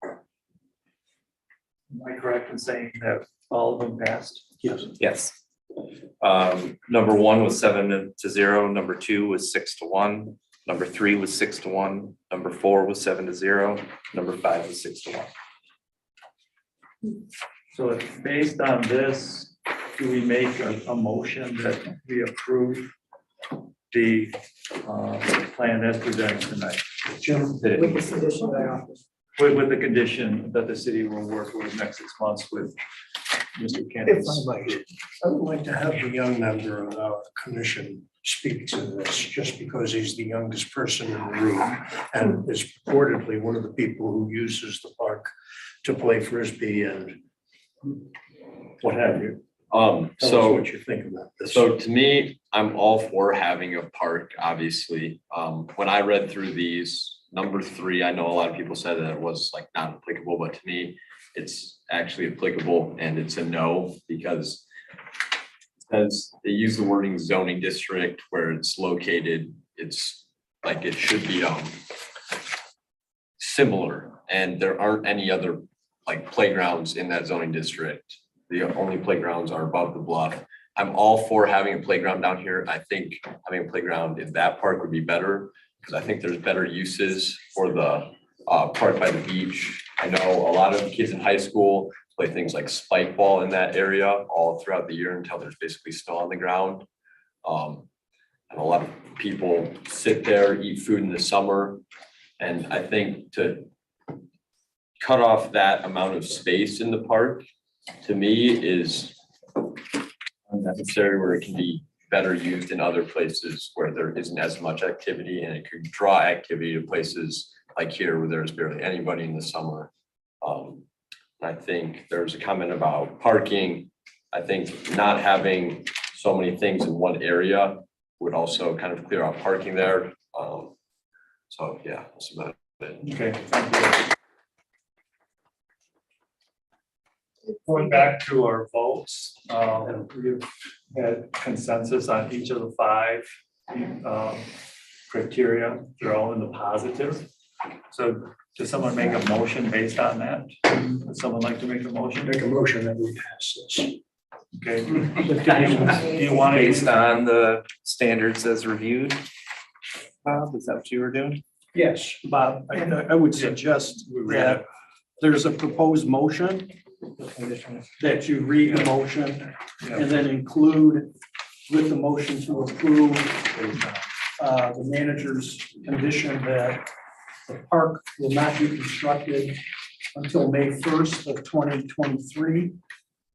Am I correct in saying that all of them passed? Yes. Yes. Number 1 was 7-0, number 2 was 6-1, number 3 was 6-1, number 4 was 7-0, number 5 was 6-1. So based on this, do we make a motion that we approve the plan as presented tonight? Jim, with the condition that I offered. With the condition that the city will work over the next 6 months with Mr. Kenny. If I might, I would like to have the young member of our commission speak to this, just because he's the youngest person in the room and is purportedly one of the people who uses the park to play Frisbee and what have you. Tell us So, what you think about this. so to me, I'm all for having a park, obviously. When I read through these, number 3, I know a lot of people said that it was like not applicable, but to me, it's actually applicable and it's a no because as they use the wording zoning district where it's located, it's like it should be similar, and there aren't any other like playgrounds in that zoning district. The only playgrounds are above the bluff. I'm all for having a playground down here. I think having a playground in that park would be better because I think there's better uses for the park by the beach. I know a lot of kids in high school play things like spike ball in that area all throughout the year until there's basically snow on the ground. And a lot of people sit there, eat food in the summer. And I think to cut off that amount of space in the park, to me, is unnecessary, where it can be better used in other places where there isn't as much activity, and it could draw activity to places like here where there's barely anybody in the summer. I think there's a comment about parking. I think not having so many things in one area would also kind of clear out parking there. So yeah, that's about it. Okay, thank you. Going back to our votes, we've had consensus on each of the 5 criteria. They're all in the positive. So does someone make a motion based on that? Would someone like to make a motion? Make a motion that we pass this. Okay. Do you want Based to? on the standards as reviewed? Bob, is that what you were doing? Yes, Bob, I would suggest that there's a proposed motion, that you read the motion and then include with the motion to approve the manager's condition that the park will not be constructed until May 1st of 2023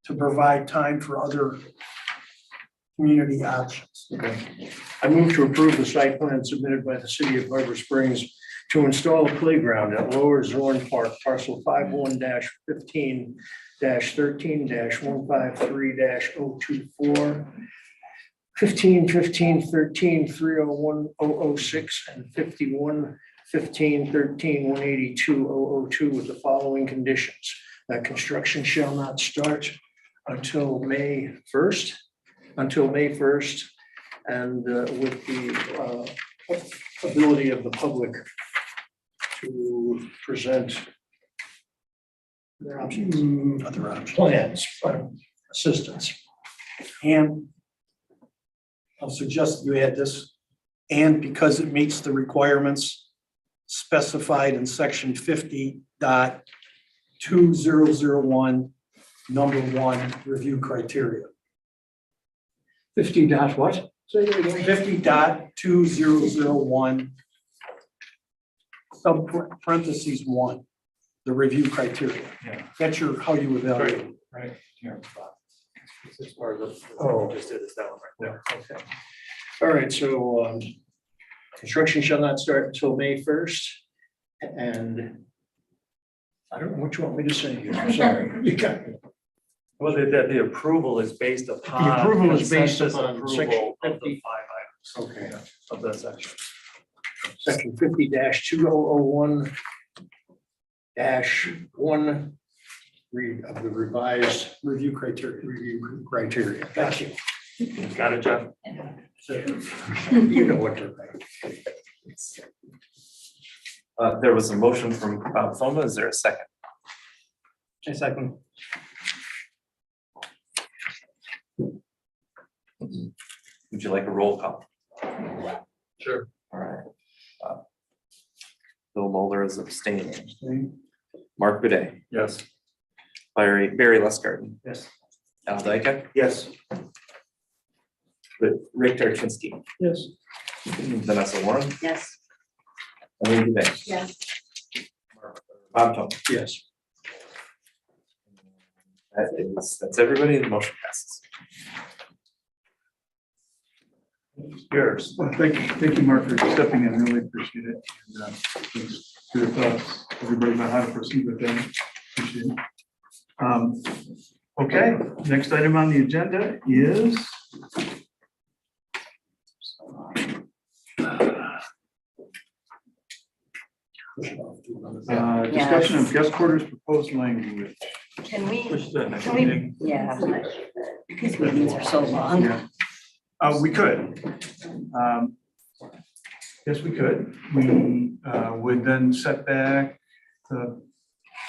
to provide time for other community options. Okay. I move to approve the site plan submitted by the city of Harbor Springs to install a playground at Lower Zorn Park, parcel 51-15-13-153-024, 15-15-13-301-006, and 51-15-13-182-002 with the following conditions. That construction shall not start until May 1st, and with the ability of the public to present Other options. Plans, assistance. And I'll suggest you add this, and because it meets the requirements specified in section 50.2001, number 1 review criteria. 50 dot what? Say that again. 50.2001, sub parentheses 1, the review criteria. Yeah. That's your, how you evaluate. Right here. This is part of the. Oh. Just did this that one right there. Okay. All right, so construction shall not start until May 1st. And I don't know what you want me to say here. I'm sorry. You got it. Well, that the approval is based upon. The approval is based consensus upon approval section of 50. the 5 items. Okay. Of that section. Section 50-2001-1 of the revised Review criteria. Thank you. Got it, Jeff? You know what to write. There was a motion from Bob Foma. Is there a second? A second. Would you like a roll call? Sure. All right. Bill Mulder is abstaining. Mark Bidet. Yes. Barry Lustgarten. Yes. Al Dika. Yes. Rick Tarczynski. Yes. Vanessa Warren. Yes. Elaine Dubay. Yes. Bob Tony. Yes. That's everybody. The motion passes. Yours. Well, thank you, Mark, for stepping in. Really appreciate it. And, thanks for your thoughts, everybody, about how to proceed with them. Appreciate it. Okay, next item on the agenda is discussion of guest quarters proposed language. Can we, Push that next can we, meeting. yeah, these meetings are so long. Yeah. We could. Yes, we could. We would then set back the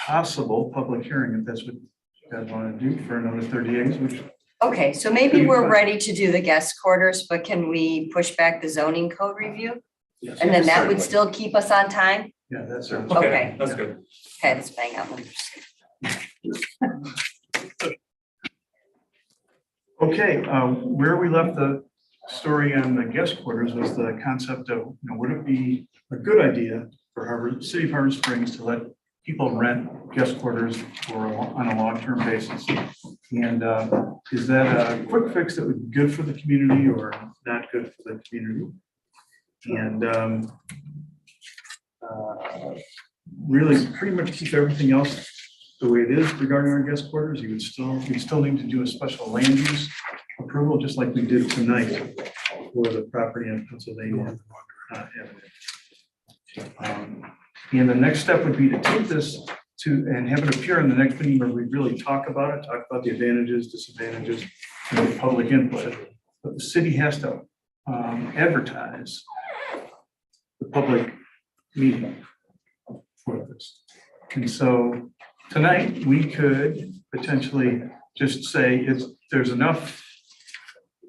possible public hearing if that's what you guys want to do for another 30 days, which. Okay, so maybe we're ready to do the guest quarters, but can we push back the zoning code review? Yes. And then that would Certainly. still keep us on time? Yeah, that's it. Okay. That's good. Okay, let's bang out one. Okay, where we left the story on the guest quarters was the concept of, would it be a good idea for City of Harbor Springs to let people rent guest quarters on a long-term basis? And is that a quick fix that would be good for the community or not good for the community? And really pretty much keep everything else the way it is regarding our guest quarters. You would still need to do a special land use approval, just like we did tonight for the property in Pennsylvania Avenue. And the next step would be to take this and have it appear in the next meeting where we really talk about it, talk about the advantages, disadvantages, and the public input. But the city has to advertise the public meeting for this. And so tonight, we could potentially just say there's enough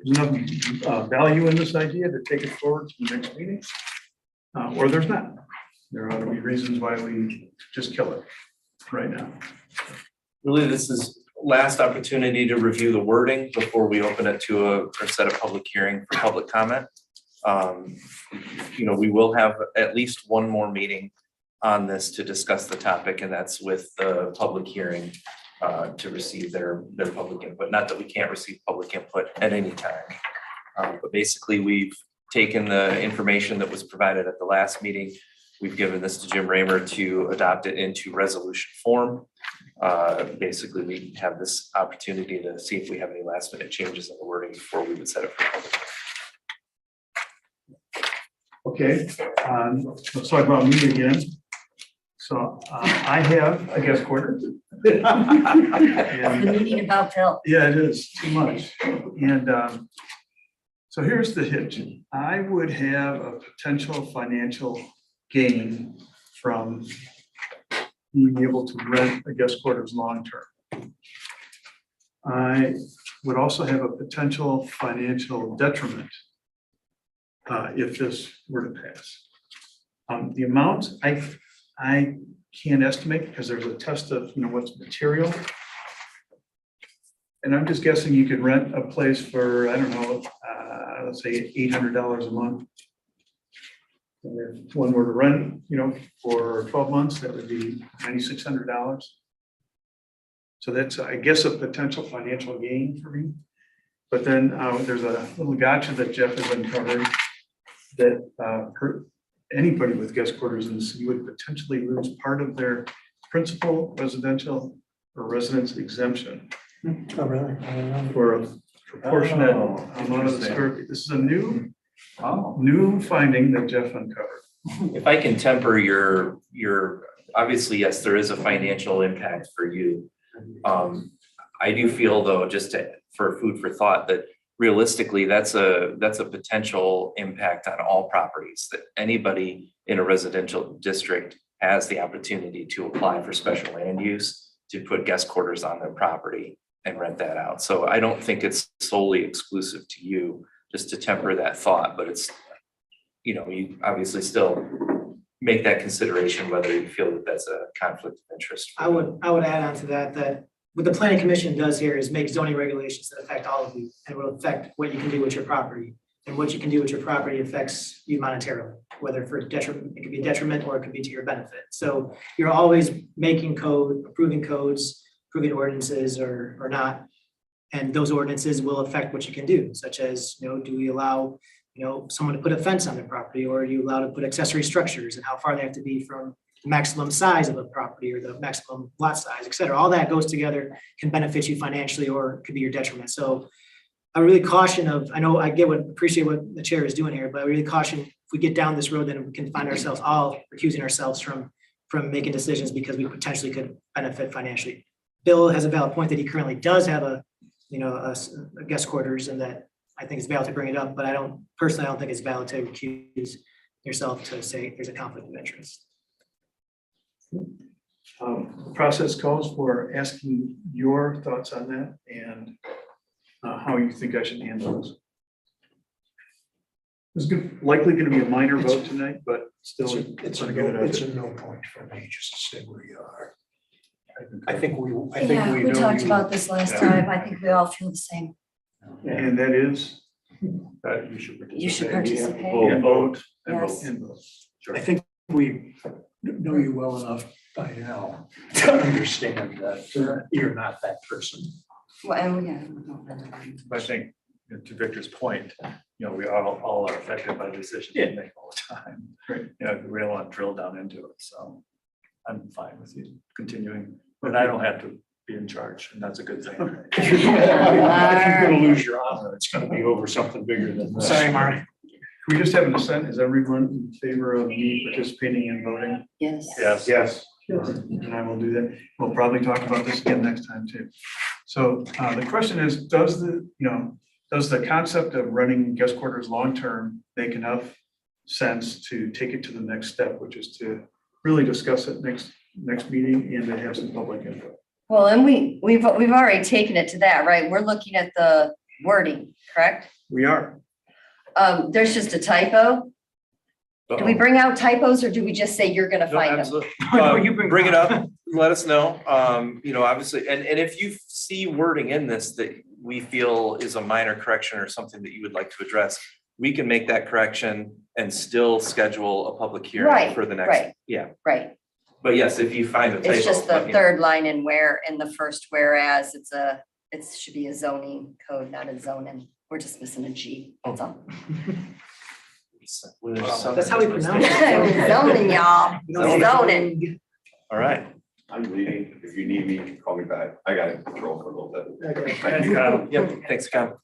value in this idea to take it forward to the next meeting, or there's not. There ought to be reasons why we just kill it right now. Really, this is last opportunity to review the wording before we open it to or set a public hearing for public comment. We will have at least one more meeting on this to discuss the topic, and that's with the public hearing to receive their public input. Not that we can't receive public input at any time. But basically, we've taken the information that was provided at the last meeting. We've given this to Jim Raymer to adopt it into resolution form. Basically, we have this opportunity to see if we have any last minute changes in the wording before we would set it for public. Okay, let's talk about me again. So I have a guest quarter. The meeting about Phil. Yeah, it is too much. And so here's the hitch. I would have a potential financial gain from being able to rent a guest quarters long-term. I would also have a potential financial detriment if this were to pass. The amount I can't estimate because there's a test of what's material. And I'm just guessing you could rent a place for, I don't know, let's say $800 a month. And if one were to rent, for 12 months, that would be $9,600. So that's, I guess, a potential financial gain for me. But then there's a little gotcha that Jeff has uncovered that anybody with guest quarters in the city would potentially lose part of their principal residential or residence exemption. Oh, really? For a proportionate amount of the square feet. This is a new finding that Jeff uncovered. If I can temper your, obviously, yes, there is a financial impact for you. I do feel though, for food for thought, that realistically, that's a potential impact on all properties, that anybody in a residential district has the opportunity to apply for special land use to put guest quarters on their property and rent that out. So I don't think it's solely exclusive to you, just to temper that thought, but it's, you obviously still make that consideration whether you feel that that's a conflict of interest. I would add on to that what the planning commission does here is make zoning regulations that affect all of you and will affect what you can do with your property. And what you can do with your property affects you monetarily, whether for detriment, it could be detriment or it could be to your benefit. So you're always making code, approving codes, approving ordinances or not. And those ordinances will affect what you can do, such as, do we allow, someone to put a fence on their property, or are you allowed to put accessory structures, and how far they have to be from maximum size of a property or the maximum lot size, et cetera. All that goes together, can benefit you financially or could be your detriment. So I really caution of, I know I appreciate what the chair is doing here, but I really caution if we get down this road, then we can find ourselves all recusing ourselves from making decisions because we potentially could benefit financially. Bill has a valid point that he currently does have a guest quarters, and that I think it's valid to bring it up, but I don't think it's valid to recuse yourself to say there's a conflict of interest. The process calls for asking your thoughts on that and how you think I should handle this. There's likely going to be a minor vote tonight, but still. It's a no point for me just to stay where you are. I think we know We talked you- about this last Yeah. time. I think we all feel the same. And that is. That you should participate. You should participate. And vote. Yes. And vote. Sure. I think we know you well enough by now to understand that you're not that person. Well, and yeah. I think, to Victor's point, we all are affected by decisions we make all the time. Right. We don't want to drill down into it, so I'm fine with you continuing, but I don't have to be in charge, and that's a good thing. If you're gonna lose your honor, it's gonna be over something bigger than this. Sorry, Mark. Can we just have an assent? Is everyone in favor of me participating and voting? Yes. Yes. Yes. And I will do that. We'll probably talk about this again next time too. So the question is, does the concept of running guest quarters long-term make enough sense to take it to the next step, which is to really discuss it next meeting and to have some public input? Well, and we've already taken it to that, right? We're looking at the wording, correct? We are. There's just a typo. Do we bring out typos or do we just say you're gonna No, find them? absolutely. Bring it up, let us know, obviously, and if you see wording in this that we feel is a minor correction or something that you would like to address, we can make that correction and still schedule a public hearing Right, for the right. next, yeah. Right. But yes, if you find a typo. It's just let the me know. third line in the first whereas it should be a zoning code, not a zoning. We're just missing a G. That's all. That's how we pronounce it. Zoning, y'all. Zoning. All right. I'm leaving. If you need me, call me back. I got it control for a little bit. Okay. Thank you, Kyle. Yep, thanks, Kyle.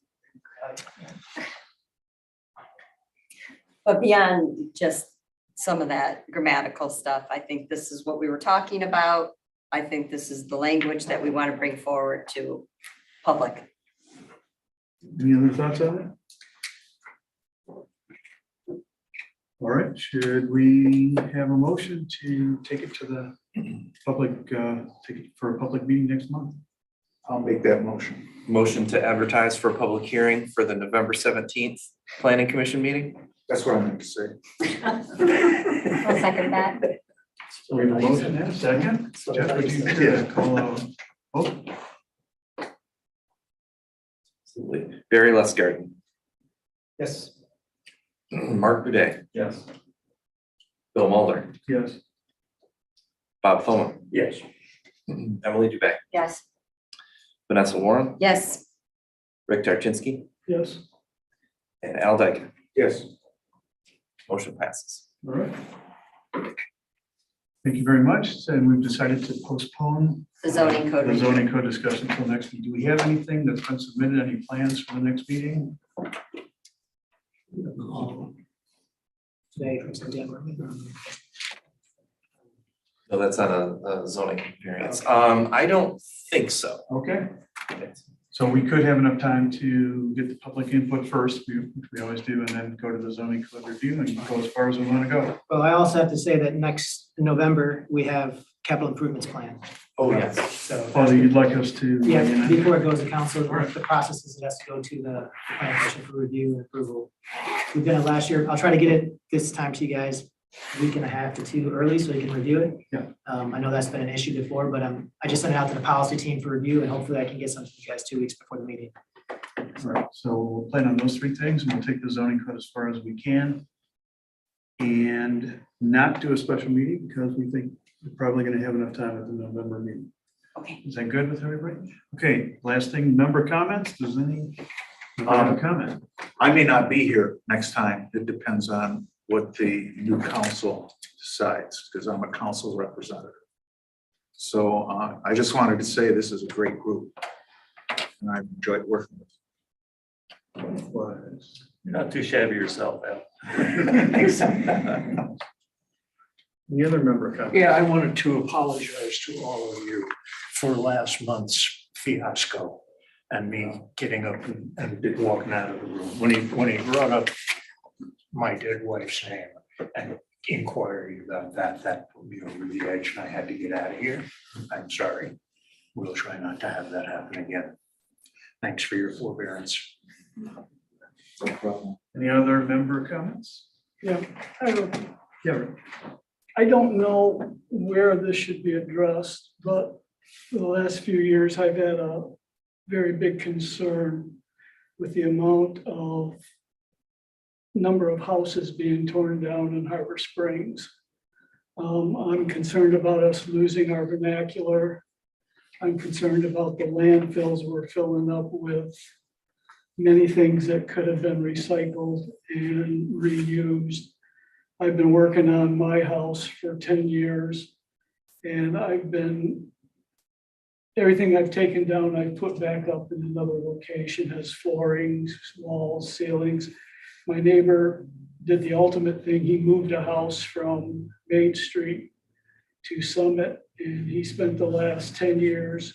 But beyond just some of that grammatical stuff, I think this is what we were talking about. I think this is the language that we want to bring forward to public. Any other thoughts on it? All right, should we have a motion to take it to the public, take it for a public meeting next month? I'll make that motion. Motion to advertise for a public hearing for the November 17th Planning Commission meeting. That's what I meant to say. I'll second that. So we have a motion and a second. Jeff, would you call a vote? Absolutely. Barry Lustgarten, Yes. Mark Boudet, Yes. Bill Mulder, Yes. Bob Thoman, Yes. Emily Dubé, Yes. Vanessa Warren, Yes. Rick Tarczynski, Yes. and Al Dyken. Yes. Motion passes. All right. Thank you very much. And we've decided to postpone The zoning code. the zoning code discussion until next week. Do we have anything that's been submitted? Any plans for the next meeting? Today from Cynthia. No, that's not a zoning variance. I don't think so. Okay. So we could have enough time to get the public input first, which we always do, and then go to the zoning code review and go as far as we want to go. Well, I also have to say that next November, we have capital improvements plan. Oh, yes. So, Oh, you'd like us to? yeah, before it goes to council, the process is it has to go to the planning commission for review and approval. We've done it last year. I'll try to get it this time to you guys a week and a half to two early so you can review it. Yeah. I know that's been an issue before, but I just sent it out to the policy team for review and hopefully I can get something to you guys 2 weeks before the meeting. All right, so we'll plan on those three things and we'll take the zoning code as far as we can. And not do a special meeting because we think we're probably going to have enough time at the November meeting. Okay. Is that good with everybody? Okay, last thing, member comments. Does any member have a comment? I may not be here next time. It depends on what the new council decides, because I'm a council representative. So I just wanted to say this is a great group. And I've enjoyed working with You're not too shabby yourself, Al. Any other member comments? Yeah, I wanted to apologize to all of you for last month's fiasco and me getting up and walking out of the room. When he brought up my dead wife's name and inquiry about that put me over the edge and I had to get out of here. I'm sorry. We'll try not to have that happen again. Thanks for your forbearance. No problem. Any other member comments? Yeah, Yeah. I don't know where this should be addressed, but for the last few years, I've had a very big concern with the amount of number of houses being torn down in Harbor Springs. I'm concerned about us losing our vernacular. I'm concerned about the landfills we're filling up with many things that could have been recycled and reused. I've been working on my house for 10 years and everything I've taken down, I've put back up in another location, has floorings, walls, ceilings. My neighbor did the ultimate thing. He moved a house from Main Street to Summit, and he spent the last 10 years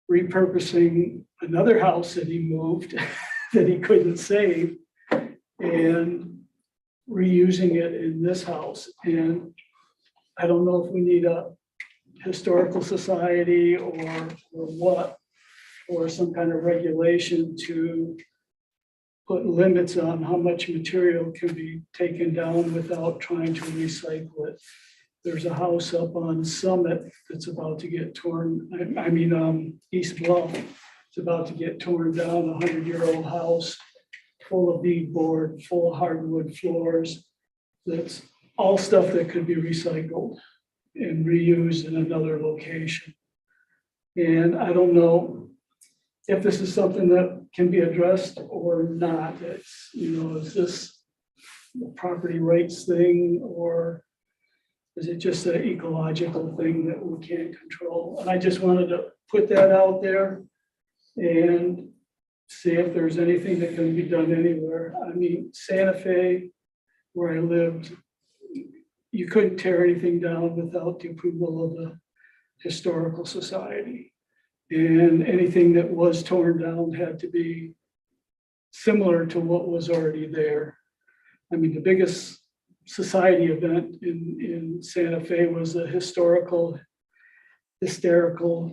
repurposing another house that he moved that he couldn't save and reusing it in this house. And I don't know if we need a historical society or what, or some kind of regulation to put limits on how much material can be taken down without trying to recycle it. There's a house up on Summit that's about to get torn, East Bluff, it's about to get torn down, a 100-year-old house full of beadboard, full of hardwood floors. That's all stuff that could be recycled and reused in another location. And I don't know if this is something that can be addressed or not. It's, is this a property rights thing, or is it just an ecological thing that we can't control? And I just wanted to put that out there and see if there's anything that can be done anywhere. I mean, Santa Fe, where I lived, you couldn't tear anything down without the approval of the Historical Society. And anything that was torn down had to be similar to what was already there. I mean, the biggest society event in Santa Fe was a hysterical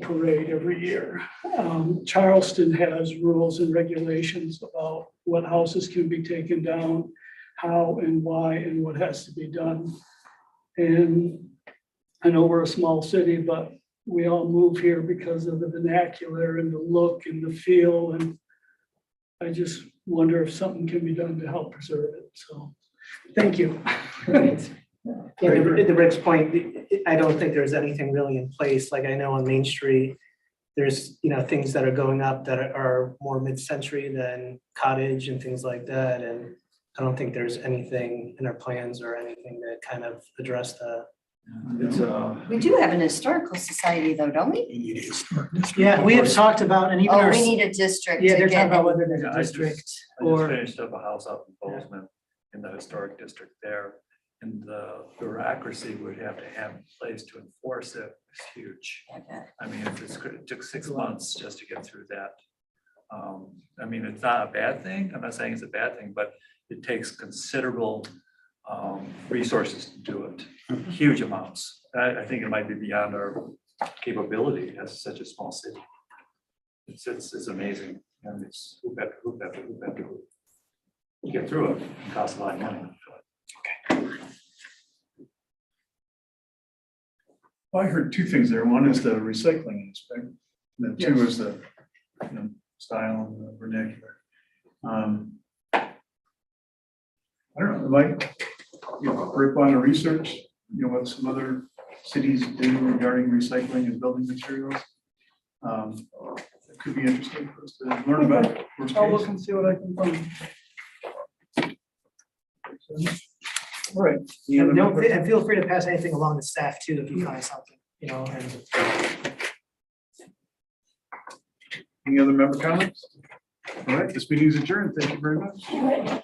parade every year. Charleston has rules and regulations about what houses can be taken down, how and why, and what has to be done. And I know we're a small city, but we all move here because of the vernacular and the look and the feel. And I just wonder if something can be done to help preserve it. So, thank you. Yeah, to Rick's point, I don't think there's anything really in place. Like I know on Main Street, there's, things that are going up that are more mid-century than cottage and things like that. And I don't think there's anything in our plans or anything that kind of address that. We do have an historical society though, don't we? Yeah, we have talked about, and even Oh, our. we need a district. Yeah, to they're get talking about in. whether there's a I just district or. finished up a house up in Bozeman in the historic district there. And the bureaucracy would have to have in place to enforce it is huge. I mean, it took 6 months just to get through that. I mean, it's not a bad thing. I'm not saying it's a bad thing, but it takes considerable resources to do it, huge amounts. I think it might be beyond our capability as such a small city. It's amazing, and it's who get through it. It costs a lot of money. Well, I heard two things there. One is the recycling aspect, and then two is the style and the vernacular. I don't know, Mike, Rick, want to research, what some other cities do regarding recycling and building materials? It could be interesting for us to learn about. I'll look and see what I can find. All right. Any other And don't, members? and feel free to pass anything along to staff too, if you find something, you know, and Any other member comments? All right, this meeting is adjourned. Thank you very much.